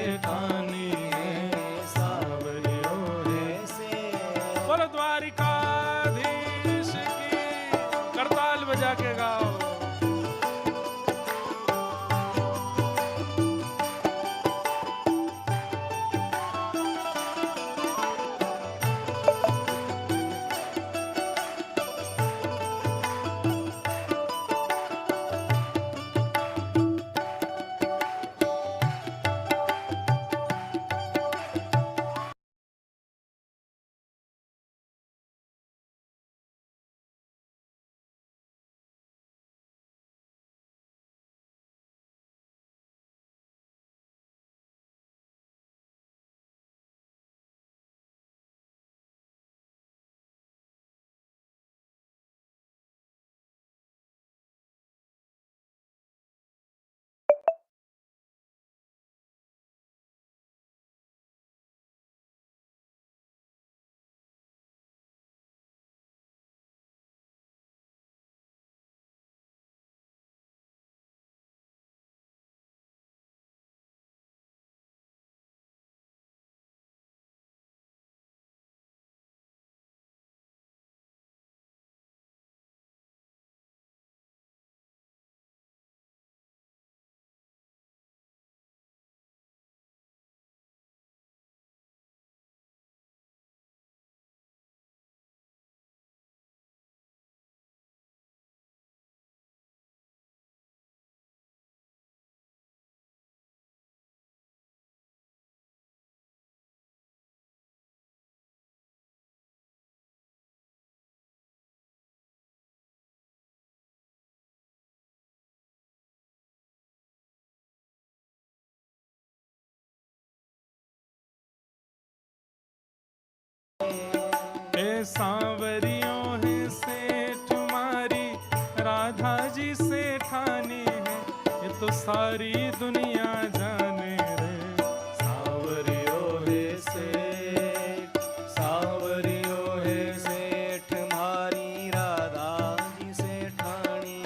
तो सारी दुनिया जाने रे।
सावरियो है सेठ, सावरियो है सेठ, मारी राधा जी सेठानी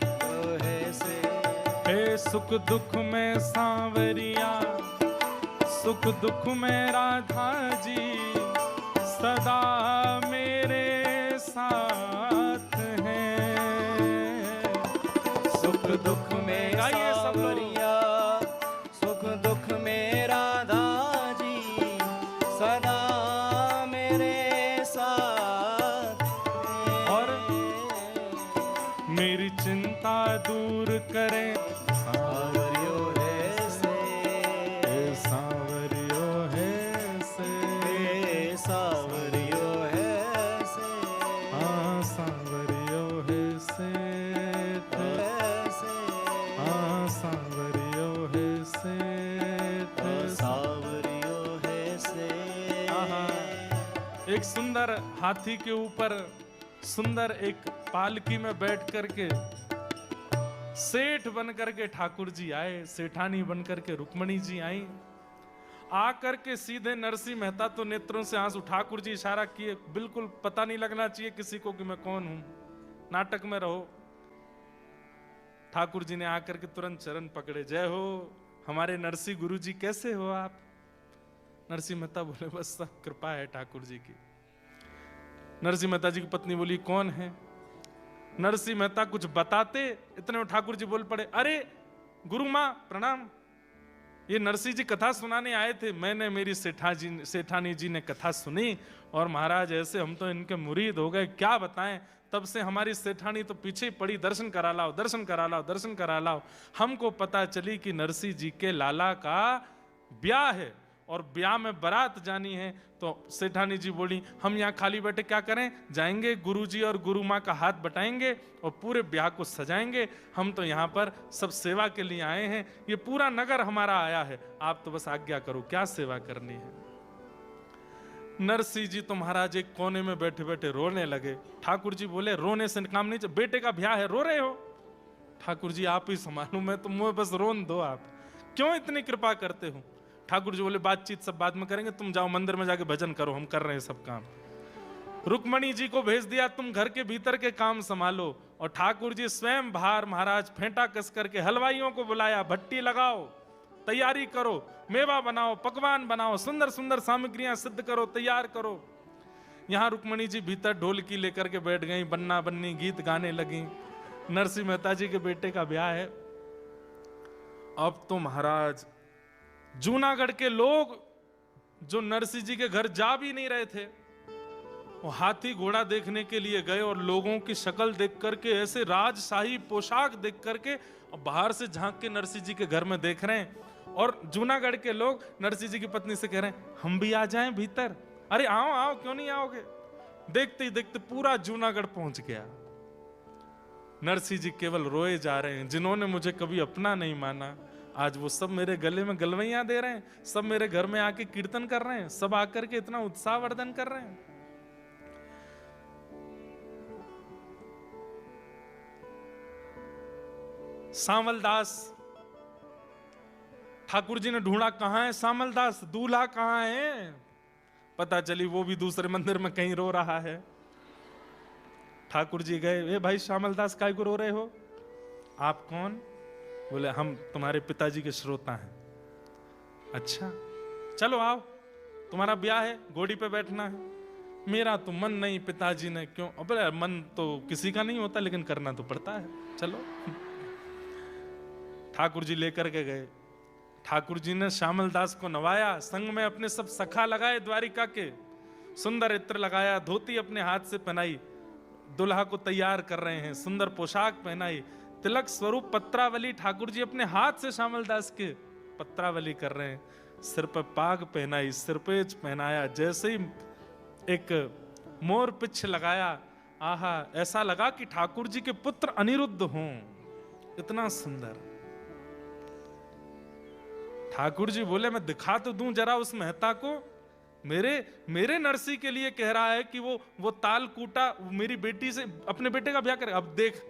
तो है सेठ।
हे सुख दुख में सांवरिया, सुख दुख में राधा जी सदा मेरे साथ हैं।
सुख दुख में
गाइए सब लोग।
सावरिया, सुख दुख में राधा जी सदा मेरे साथ हैं।
और मेरी चिंता दूर करें
सावरियो है से,
सांवरियो है से,
सावरियो है से,
हाँ सांवरियो है से, हाँ सांवरियो है से,
सावरियो है से।
एक सुंदर हाथी के ऊपर सुंदर एक पालकी में बैठ करके सेठ बन करके ठाकुर जी आए, सेठानी बन करके रुक्मणी जी आई। आकर के सीधे नरसिंह मेहता तो नेत्रों से आंसू, ठाकुर जी इशारा किए, बिल्कुल पता नहीं लगना चाहिए किसी को कि मैं कौन हूं, नाटक में रहो। ठाकुर जी ने आकर के तुरंत चरण पकड़े, जय हो हमारे नरसिंह गुरु जी, कैसे हो आप? नरसिंह मेहता बोले बस सब कृपा है ठाकुर जी की। नरसिंह मेहता जी की पत्नी बोली कौन है? नरसिंह मेहता कुछ बताते, इतने में ठाकुर जी बोल पड़े, अरे गुरु मां प्रणाम, ये नरसिंह जी कथा सुनाने आए थे, मैंने मेरी सेठानी जी ने कथा सुनी और महाराज ऐसे हम तो इनके मुरीद हो गए, क्या बताएं। तब से हमारी सेठानी तो पीछे ही पड़ी, दर्शन करा लाओ, दर्शन करा लाओ, दर्शन करा लाओ। हमको पता चली कि नरसिंह जी के लाला का ब्याह है और ब्याह में बारात जानी है। तो सेठानी जी बोली हम यहाँ खाली बैठे क्या करें, जाएंगे गुरुजी और गुरु माँ का हाथ बटाएंगे और पूरे ब्याह को सजाएंगे। हम तो यहाँ पर सब सेवा के लिए आए हैं, ये पूरा नगर हमारा आया है, आप तो बस आज्ञा करो क्या सेवा करनी है। नरसिंह जी तो महाराज एक कोने में बैठे बैठे रोने लगे। ठाकुर जी बोले रोने से काम नहीं, बेटे का ब्याह है, रो रहे हो? ठाकुर जी आप ही संभालो, मैं तो मुझे बस रोन दो, आप क्यों इतनी कृपा करते हो? ठाकुर जी बोले बातचीत सब बाद में करेंगे, तुम जाओ मंदिर में जाके भजन करो, हम कर रहे हैं सब काम। रुक्मणी जी को भेज दिया, तुम घर के भीतर के काम संभालो। और ठाकुर जी स्वयं बाहर महाराज फेंटा कस करके हलवाइयों को बुलाया, भट्टी लगाओ, तैयारी करो, मेवा बनाओ, पकवान बनाओ, सुंदर सुंदर सामग्रियां सिद्ध करो, तैयार करो। यहाँ रुक्मणी जी भीतर ढोलकी लेकर के बैठ गई, बन्ना बन्नी गीत गाने लगी। नरसिंह मेहता जी के बेटे का ब्याह है। अब तो महाराज जूनागढ़ के लोग जो नरसिंह जी के घर जा भी नहीं रहे थे, वो हाथी घोड़ा देखने के लिए गए और लोगों की शक्ल देख करके, ऐसे राजशाही पोशाक देख करके बाहर से झांक के नरसिंह जी के घर में देख रहे हैं। और जूनागढ़ के लोग नरसिंह जी की पत्नी से कह रहे हैं हम भी आ जाएं भीतर। अरे आओ आओ, क्यों नहीं आओगे? देखते ही देखते पूरा जूनागढ़ पहुंच गया। नरसिंह जी केवल रोए जा रहे हैं, जिन्होंने मुझे कभी अपना नहीं माना, आज वो सब मेरे गले में गलवैयां दे रहे हैं, सब मेरे घर में आके कीर्तन कर रहे हैं, सब आकर के इतना उत्साह वर्धन कर रहे हैं। सामलदास, ठाकुर जी ने ढूंढा कहां है सामलदास, दूल्हा कहां है? पता चली वो भी दूसरे मंदिर में कहीं रो रहा है। ठाकुर जी गए, ए भाई सामलदास काय को रो रहे हो? आप कौन? बोले हम तुम्हारे पिताजी के श्रोता हैं। अच्छा चलो आओ, तुम्हारा ब्याह है, घोड़ी पे बैठना है। मेरा तो मन नहीं, पिताजी ने क्यों? अबे मन तो किसी का नहीं होता, लेकिन करना तो पड़ता है, चलो। ठाकुर जी लेकर के गए। ठाकुर जी ने श्यामलदास को नवाया, संग में अपने सब सखा लगाए द्वारिका के, सुंदर इत्र लगाया, धोती अपने हाथ से पहनाई, दुल्हा को तैयार कर रहे हैं, सुंदर पोशाक पहनाई, तिलक स्वरूप पत्रावली ठाकुर जी अपने हाथ से श्यामलदास के पत्रावली कर रहे हैं, सिर पर पाग पहनाई, सिरपेज पहनाया, जैसे ही एक मोर पिछ लगाया, आहा ऐसा लगा कि ठाकुर जी के पुत्र अनिरुद्ध हों, इतना सुंदर। ठाकुर जी बोले मैं दिखा तो दूं जरा उस मेहता को, मेरे नरसी के लिए कह रहा है कि वो ताल कूटा मेरी बेटी से, अपने बेटे का ब्याह करे। अब देख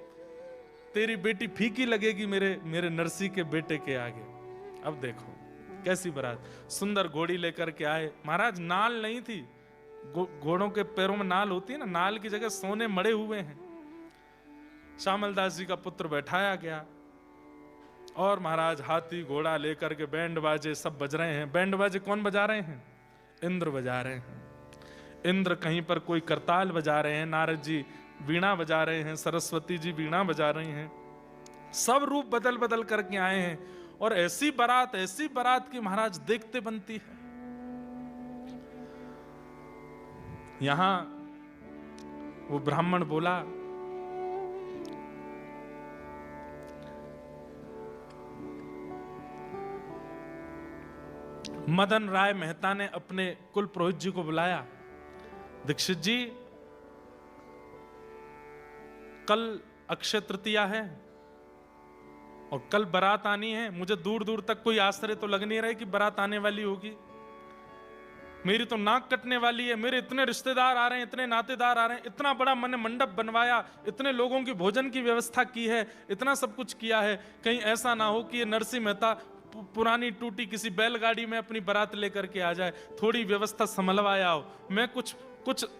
तेरी बेटी फीकी लगेगी मेरे नरसी के बेटे के आगे। अब देखो कैसी बारात, सुंदर घोड़ी लेकर के आए। महाराज नाल नहीं थी, घोड़ों के पैरों में नाल होती है ना, नाल की जगह सोने मड़े हुए हैं। श्यामल दास जी का पुत्र बैठाया गया और महाराज हाथी घोड़ा लेकर के बैंड बाजे सब बज रहे हैं। बैंड बाजे कौन बजा रहे हैं? इंद्र बजा रहे हैं। इंद्र कहीं पर कोई करताल बजा रहे हैं, नारद जी वीणा बजा रहे हैं, सरस्वती जी वीणा बजा रही हैं। सब रूप बदल बदल करके आए हैं और ऐसी बारात की महाराज देखते बनती है। यहां वो ब्राह्मण बोला, मदन राय मेहता ने अपने कुल पुरोहित जी को बुलाया। दीक्षित जी, कल अक्षय तृतीया है और कल बारात आनी है। मुझे दूर दूर तक कोई आश्चर्य तो लग नहीं रहा है कि बारात आने वाली होगी। मेरी तो नाक कटने वाली है। मेरे इतने रिश्तेदार आ रहे हैं, इतने नातेदार आ रहे हैं, इतना बड़ा मैंने मंडप बनवाया, इतने लोगों की भोजन की व्यवस्था की है, इतना सब कुछ किया है। कहीं ऐसा ना हो कि ये नरसिंह मेहता पुरानी टूटी किसी बैलगाड़ी में अपनी बारात लेकर के आ जाए। थोड़ी व्यवस्था संभलवाया हो। मैं कुछ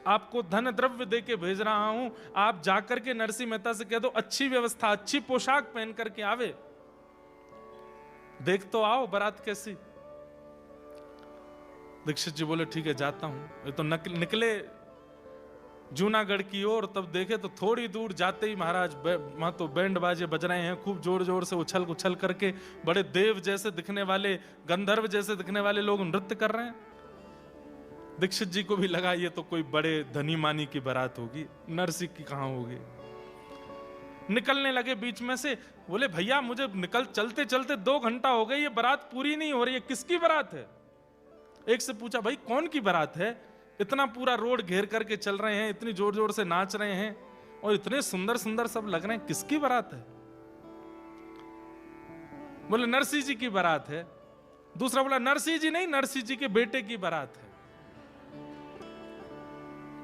आपको धन द्रव्य दे के भेज रहा हूं, आप जाकर के नरसिंह मेहता से कह दो अच्छी व्यवस्था, अच्छी पोशाक पहन करके आवे, देख तो आओ बारात कैसी। दीक्षित जी बोले ठीक है जाता हूं। ये तो निकले जूनागढ़ की ओर, तब देखे तो थोड़ी दूर जाते ही महाराज वहां तो बैंड बाजे बज रहे हैं, खूब जोर जोर से उछल उछल करके। बड़े देव जैसे दिखने वाले, गंधर्व जैसे दिखने वाले लोग नृत्य कर रहे हैं। दीक्षित जी को भी लगा ये तो कोई बड़े धनी मानी की बारात होगी, नरसिंह की कहां होगी। निकलने लगे बीच में से, बोले भैया मुझे चलते चलते 2 घंटा हो गए, ये बारात पूरी नहीं हो रही है, किसकी बारात है? एक से पूछा भाई कौन की बारात है? इतना पूरा रोड घेर करके चल रहे हैं, इतनी जोर जोर से नाच रहे हैं और इतने सुंदर सुंदर सब लग रहे हैं, किसकी बारात है? बोले नरसिंह जी की बारात है। दूसरा बोला नरसिंह जी नहीं, नरसिंह जी के बेटे की बारात है।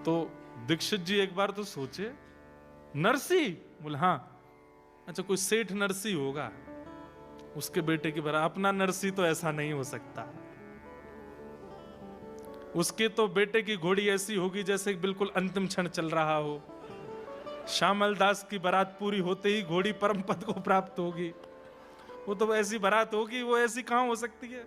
तो दीक्षित जी एक बार तो सोचे, नरसिंह? बोले हाँ। अच्छा कोई सेठ नरसिंह होगा, उसके बेटे की बारात। अपना नरसिंह तो ऐसा नहीं हो सकता, उसके तो बेटे की घोड़ी ऐसी होगी जैसे बिल्कुल अंतिम क्षण चल रहा हो। श्यामल दास की बारात पूरी होते ही घोड़ी परम पद को प्राप्त होगी। वो तो ऐसी बारात होगी, वो ऐसी कहां हो सकती है?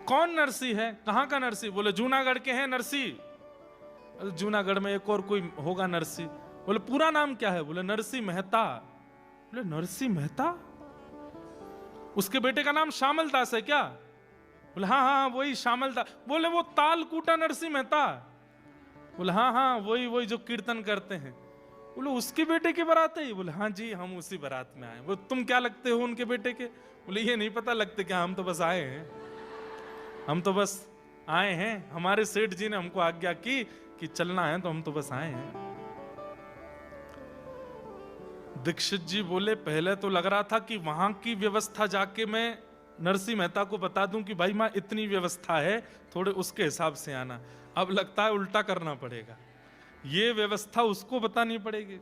कौन नरसिंह है? कहां का नरसिंह? बोले जूनागढ़ के हैं नरसिंह। जूनागढ़ में एक और कोई होगा नरसिंह। बोले पूरा नाम क्या है? बोले नरसिंह मेहता। बोले नरसिंह मेहता? उसके बेटे का नाम श्यामल दास है क्या? बोले हाँ हाँ वही श्यामल दास। बोले वो तालकूटा नरसिंह मेहता? बोले हाँ हाँ वही जो कीर्तन करते हैं। बोले उसके बेटे की बारात है? बोले हाँ जी हम उसी बारात में आए। वो तुम क्या लगते हो उनके बेटे के? बोले ये नहीं पता लगते क्या, हम तो बस आए हैं, हम तो बस आए हैं, हमारे सेठ जी ने हमको आज्ञा की कि चलना है तो हम तो बस आए हैं। दीक्षित जी बोले पहले तो लग रहा था कि वहां की व्यवस्था जाके मैं नरसिंह मेहता को बता दूं कि भाई मां इतनी व्यवस्था है, थोड़े उसके हिसाब से आना। अब लगता है उल्टा करना पड़ेगा, ये व्यवस्था उसको बतानी पड़ेगी।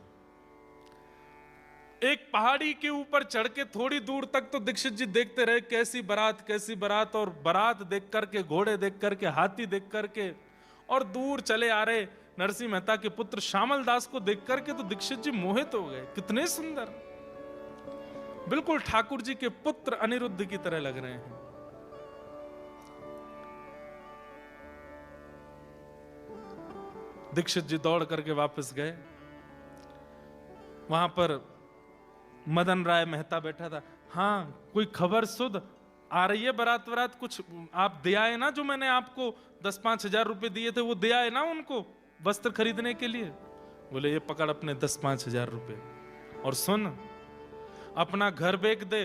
एक पहाड़ी के ऊपर चढ़ के थोड़ी दूर तक तो दीक्षित जी देखते रहे कैसी बारात, और बारात देख करके, घोड़े देख करके, हाथी देख करके, और दूर चले आ रहे नरसिंह मेहता के पुत्र श्यामल दास को देख करके तो दीक्षित जी मोहित हो गए। कितने सुंदर, बिल्कुल ठाकुर जी के पुत्र अनिरुद्ध की तरह लग रहे हैं। दीक्षित जी दौड़ करके वापस गए। वहां पर मदन राय मेहता बैठा था। हाँ कोई खबर सुध आ रही है? बारात कुछ आप दे आए ना, जो मैंने आपको 10-5 हजार रुपए दिए थे वो दे आए ना उनको वस्त्र खरीदने के लिए? बोले ये पकड़ अपने 10-5 हजार रुपए, और सुन अपना घर बेच दे,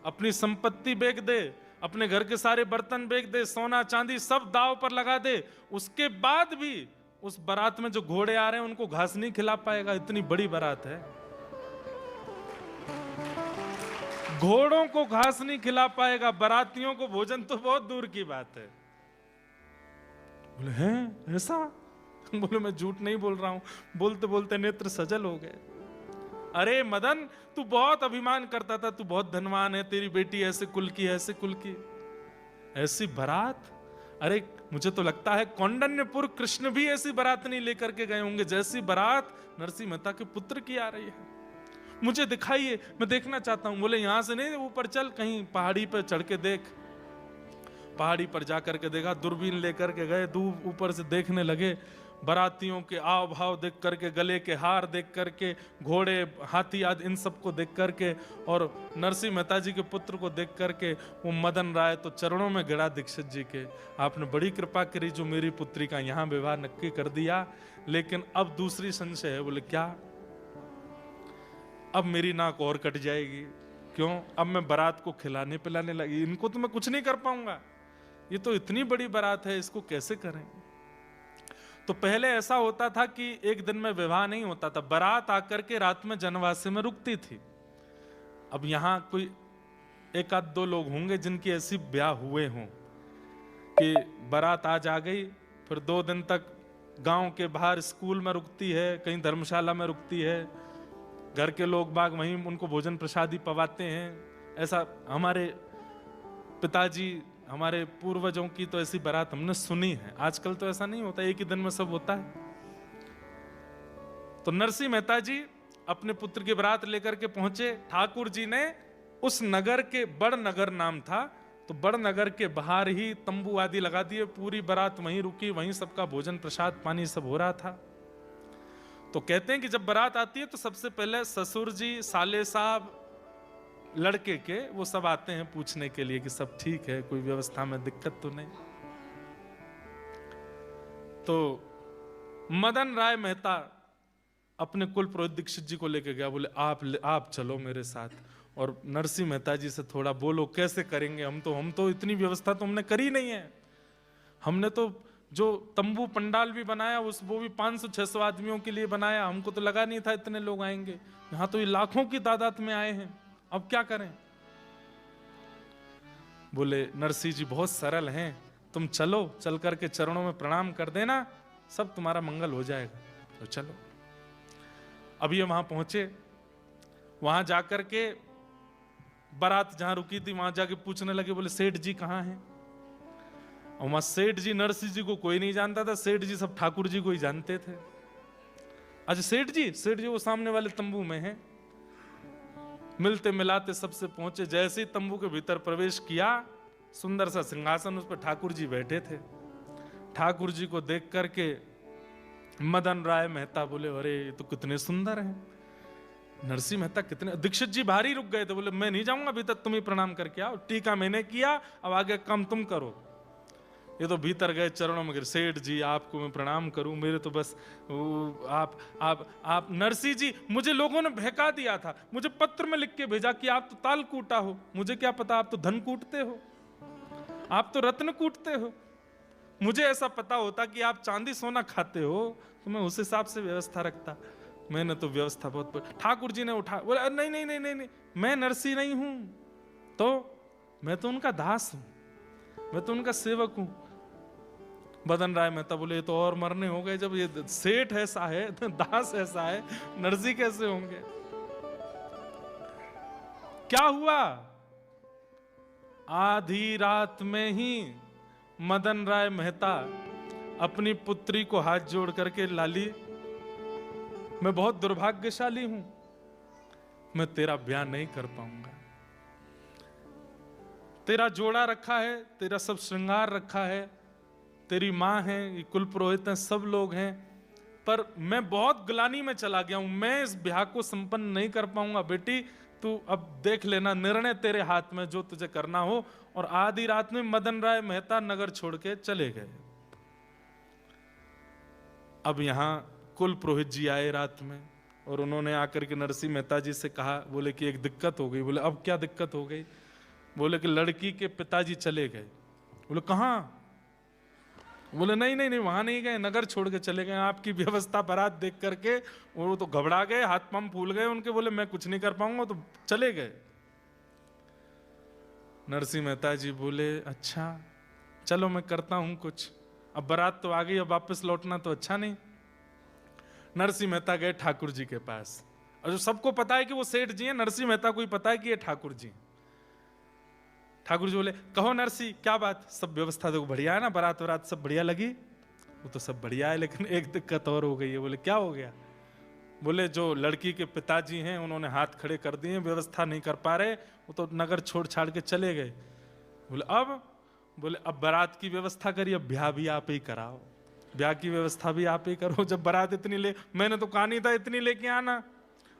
अपनी संपत्ति बेच दे, अपने घर के सारे बर्तन बेच दे, सोना चांदी सब दाव पर लगा दे। उसके बाद भी उस बारात में जो घोड़े आ रहे हैं उनको घास नहीं खिला पाएगा। इतनी बड़ी बारात है, घोड़ों को घास नहीं खिला पाएगा, बारातियों को भोजन तो बहुत दूर की बात है। बोले हैं ऐसा? बोले मैं झूठ नहीं बोल रहा हूं। बोलते बोलते नेत्र सजल हो गए। अरे मदन, तू बहुत अभिमान करता था, तू बहुत धनवान है, तेरी बेटी ऐसे कुल की, ऐसे कुल की, ऐसी बारात। अरे मुझे तो लगता है कौंडन्यपुर कृष्ण भी ऐसी बारात नहीं लेकर के गए होंगे जैसी बारात नरसिंह मेहता के पुत्र की आ रही है। मुझे दिखाइए, मैं देखना चाहता हूं। बोले यहां से नहीं, ऊपर चल, कहीं पहाड़ी पर चढ़ के देख। पहाड़ी पर जाकर के देखा, दूरबीन लेकर के गए, दूर ऊपर से देखने लगे। बारातियों के आव भाव देख करके, गले के हार देख करके, घोड़े हाथी आदि इन सबको देख करके, और नरसिंह मेहता जी के पुत्र को देख करके वो मदन राय तो चरणों में गिरा दीक्षित जी के। आपने बड़ी कृपा करी जो मेरी पुत्री का यहाँ विवाह नक्की कर दिया, लेकिन अब दूसरी संशय है। बोले क्या? अब मेरी नाक और कट जाएगी। क्यों? अब मैं बारात को खिलाने पिलाने लगी, इनको तो मैं कुछ नहीं कर पाऊंगा। ये तो इतनी बड़ी बारात है, इसको कैसे करें? तो पहले ऐसा होता था कि एक दिन में विवाह नहीं होता था, बारात आकर के रात में जनवासे में रुकती थी। अब यहां कोई एक आध दो लोग होंगे जिनकी ऐसी ब्याह हुए हों कि बारात आज आ गई, फिर 2 दिन तक गांव के बाहर स्कूल में रुकती है, कहीं धर्मशाला में रुकती है, घर के लोग बाग वहीं उनको भोजन प्रसादी पवाते हैं। ऐसा हमारे पिताजी, हमारे पूर्वजों की तो ऐसी बारात हमने सुनी है। आजकल तो ऐसा नहीं होता, एक ही दिन में सब होता है। तो नरसिंह मेहता जी अपने पुत्र की बारात लेकर के पहुंचे। ठाकुर जी ने उस नगर के, बड़ नगर नाम था, तो बड़ नगर के बाहर ही तंबू आदि लगा दिए। पूरी बारात वहीं रुकी, वहीं सबका भोजन प्रसाद पानी सब हो रहा था। तो कहते हैं कि जब बारात आती है तो सबसे पहले ससुर जी, साले साहब, लड़के के, वो सब आते हैं पूछने के लिए कि सब ठीक है, कोई व्यवस्था में दिक्कत तो नहीं। तो मदन राय मेहता अपने कुल पुरोहित दीक्षित जी को लेके गया। बोले आप चलो मेरे साथ और नरसिंह मेहता जी से थोड़ा बोलो, कैसे करेंगे? हम तो इतनी व्यवस्था तो हमने करी नहीं है। हमने तो जो तंबू पंडाल भी बनाया वो भी 500-600 आदमियों के लिए बनाया। हमको तो लगा नहीं था इतने लोग आएंगे। यहाँ तो ये लाखों की तादाद में आए हैं, अब क्या करें? बोले नरसिंह जी बहुत सरल हैं, तुम चलो, चल करके चरणों में प्रणाम कर देना, सब तुम्हारा मंगल हो जाएगा। तो चलो। अब ये वहां पहुंचे, वहां जाकर के बारात जहां रुकी थी वहां जाके पूछने लगे, बोले सेठ जी कहाँ हैं? और वहां सेठ जी, नरसिंह जी को कोई नहीं जानता था, सेठ जी सब ठाकुर जी को ही जानते थे। अच्छा सेठ जी वो सामने वाले तंबू में हैं। मिलते मिलाते सबसे पहुंचे। जैसे ही तंबू के भीतर प्रवेश किया, सुंदर सा सिंहासन, उस पर ठाकुर जी बैठे थे। ठाकुर जी को देख करके मदन राय मेहता बोले अरे ये तो कितने सुंदर हैं। नरसिंह मेहता कितने, दीक्षित जी भारी रुक गए थे। बोले मैं नहीं जाऊंगा, अभी तक तुम ही प्रणाम करके आओ, टीका मैंने किया, अब आगे काम तुम करो। ये तो भीतर गए, चरणों में गिर, सेठ जी आपको मैं प्रणाम करूं, मेरे तो बस आप नरसिंह जी, मुझे लोगों ने बहका दिया था, मुझे पत्र में लिख के भेजा कि आप तो ताल कूटा हो, मुझे क्या पता आप तो धन कूटते हो, आप तो रत्न कूटते हो। मुझे ऐसा पता होता कि आप चांदी सोना खाते हो तो मैं उस हिसाब से व्यवस्था रखता। मैंने तो व्यवस्था बहुत। ठाकुर जी ने उठा, बोला नहीं नहीं नहीं नहीं नहीं, मैं नरसिंह नहीं हूं, तो मैं तो उनका दास हूं, मैं तो उनका सेवक हूं। मदन राय मेहता बोले ये तो और मरने हो गए, जब ये सेठ ऐसा है, दास ऐसा है, नरसिंह कैसे होंगे? क्या हुआ? आधी रात में ही मदन राय मेहता अपनी पुत्री को हाथ जोड़ करके, लाली मैं बहुत दुर्भाग्यशाली हूं, मैं तेरा ब्याह नहीं कर पाऊंगा। तेरा जोड़ा रखा है, तेरा सब श्रृंगार रखा है, तेरी माँ है, ये कुल पुरोहित हैं, सब लोग हैं, पर मैं बहुत ग्लानि में चला गया हूं, मैं इस ब्याह को संपन्न नहीं कर पाऊंगा। बेटी तू अब देख लेना, निर्णय तेरे हाथ में, जो तुझे करना हो। और आधी रात में मदन राय मेहता नगर छोड़ के चले गए। अब यहां कुल पुरोहित जी आए रात में, और उन्होंने आकर के नरसिंह मेहता जी से कहा, बोले कि एक दिक्कत हो गई। बोले अब क्या दिक्कत हो गई? बोले कि लड़की के पिताजी चले गए। बोले कहां? बोले नहीं नहीं नहीं, वहां नहीं गए, नगर छोड़ के चले गए। आपकी व्यवस्था बारात देख करके वो तो घबरा गए, हाथ पांव फूल गए उनके। बोले मैं कुछ नहीं कर पाऊंगा, तो चले गए। नरसिंह मेहता जी बोले अच्छा चलो मैं करता हूं कुछ, अब बारात तो आ गई, अब वापस लौटना तो अच्छा नहीं। नरसिंह मेहता गए ठाकुर जी के पास, और जो सबको पता है कि वो सेठ जी हैं, नरसिंह मेहता को ही पता है कि ये ठाकुर जी हैं। ठाकुर जी बोले कहो नरसी क्या बात, सब व्यवस्था तो बढ़िया है ना, बारात वरात सब बढ़िया लगी? वो तो सब बढ़िया है, लेकिन एक दिक्कत और हो गई है। बोले क्या हो गया? बोले जो लड़की के पिताजी हैं उन्होंने हाथ खड़े कर दिए, व्यवस्था नहीं कर पा रहे, वो तो नगर छोड़ छाड़ के चले गए। बोले अब? बोले अब बारात की व्यवस्था करिए, अब ब्याह भी आप ही कराओ, ब्याह की व्यवस्था भी आप ही करो। जब बारात इतनी ले, मैंने तो कहा नहीं था इतनी लेके आना,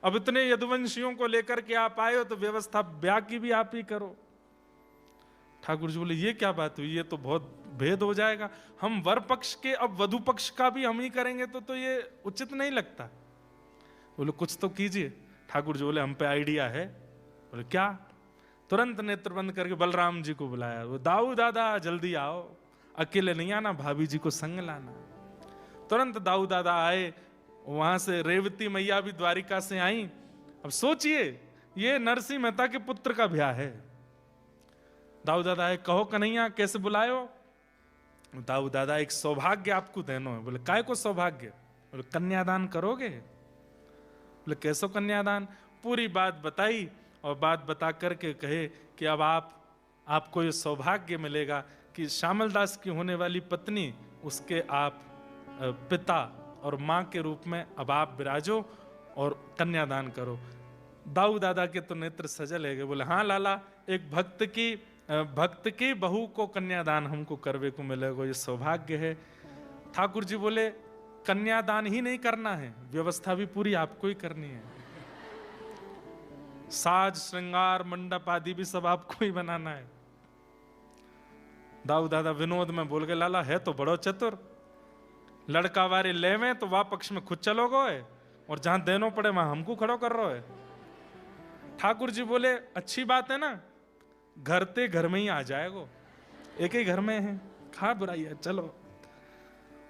अब इतने यदुवंशियों को लेकर के आप आए हो तो व्यवस्था ब्याह की भी आप ही करो। ठाकुर जी बोले ये क्या बात हुई, ये तो बहुत भेद हो जाएगा, हम वर पक्ष के अब वधु पक्ष का भी हम ही करेंगे तो ये उचित नहीं लगता। बोले कुछ तो कीजिए। ठाकुर जी बोले हम पे आइडिया है। बोले क्या? तुरंत नेत्र बंद करके बलराम जी को बुलाया। वो दाऊ दादा जल्दी आओ, अकेले नहीं आना, भाभी जी को संग लाना। तुरंत दाऊ दादा आए, वहां से रेवती मैया भी द्वारिका से आई। अब सोचिए ये नरसिंह मेहता के पुत्र का ब्याह है। दाऊ दादा है, कहो कन्हैया कैसे बुलाए हो? दाऊ दादा एक सौभाग्य आपको देनो है। बोले काय को सौभाग्य? बोले कन्यादान करोगे? बोले कैसो कन्यादान? पूरी बात बताई और बात बता करके कहे कि अब आपको ये सौभाग्य मिलेगा कि श्यामल दास की होने वाली पत्नी, उसके आप पिता और माँ के रूप में अब आप विराजो और कन्यादान करो। दाऊ दादा के तो नेत्र सजल है। बोले हाँ लाला, एक भक्त की बहू को कन्यादान हमको करवे को मिलेगा, ये सौभाग्य है। ठाकुर जी बोले कन्यादान ही नहीं करना है, व्यवस्था भी पूरी आपको ही करनी है, साज श्रृंगार मंडप आदि भी सब आपको ही बनाना है। दाऊ दादा विनोद में बोल गए लाला है तो बड़ो चतुर, लड़का वारे लेवे तो वह पक्ष में खुद चलोगे और जहां देनो पड़े वहां हमको खड़ो कर रहे हो। ठाकुर जी बोले अच्छी बात है ना, घर ते घर में ही आ जाएगो, एक ही घर में है, खा बुराई है, चलो।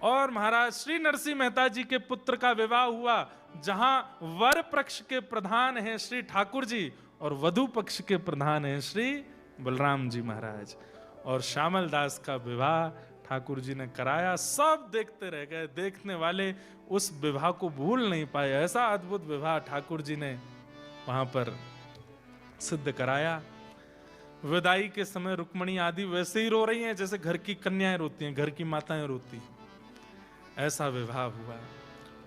और महाराज श्री नरसिंह मेहता जी के पुत्र का विवाह हुआ, जहां वर पक्ष के प्रधान हैं श्री ठाकुर जी और वधु पक्ष के प्रधान हैं श्री बलराम जी महाराज। और श्यामल दास का विवाह ठाकुर जी ने कराया, सब देखते रह गए, देखने वाले उस विवाह को भूल नहीं पाए। ऐसा अद्भुत विवाह ठाकुर जी ने वहां पर सिद्ध कराया। विदाई के समय रुक्मणी आदि वैसे ही रो रही हैं जैसे घर की कन्याएं रोती हैं, घर की माताएं रोती, ऐसा विवाह हुआ।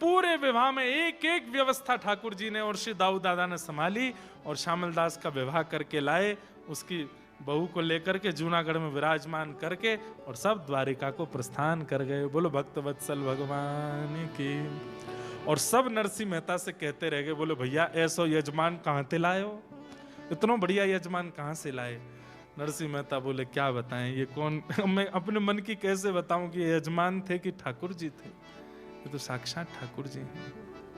पूरे विवाह में एक एक व्यवस्था ठाकुर जी ने और श्री दाऊ दादा ने संभाली और श्यामल दास का विवाह करके लाए, उसकी बहू को लेकर के जूनागढ़ में विराजमान करके और सब द्वारिका को प्रस्थान कर गए। बोलो भक्त वत्सल भगवान की। और सब नरसिंह मेहता से कहते रह गए, बोलो भैया ऐसो यजमान कहाँ से लाए हो, इतना बढ़िया यजमान कहाँ से लाए? नरसिंह मेहता बोले क्या बताएं, ये कौन, मैं अपने मन की कैसे बताऊं कि यजमान थे कि ठाकुर जी थे? ये तो साक्षात ठाकुर जी हैं।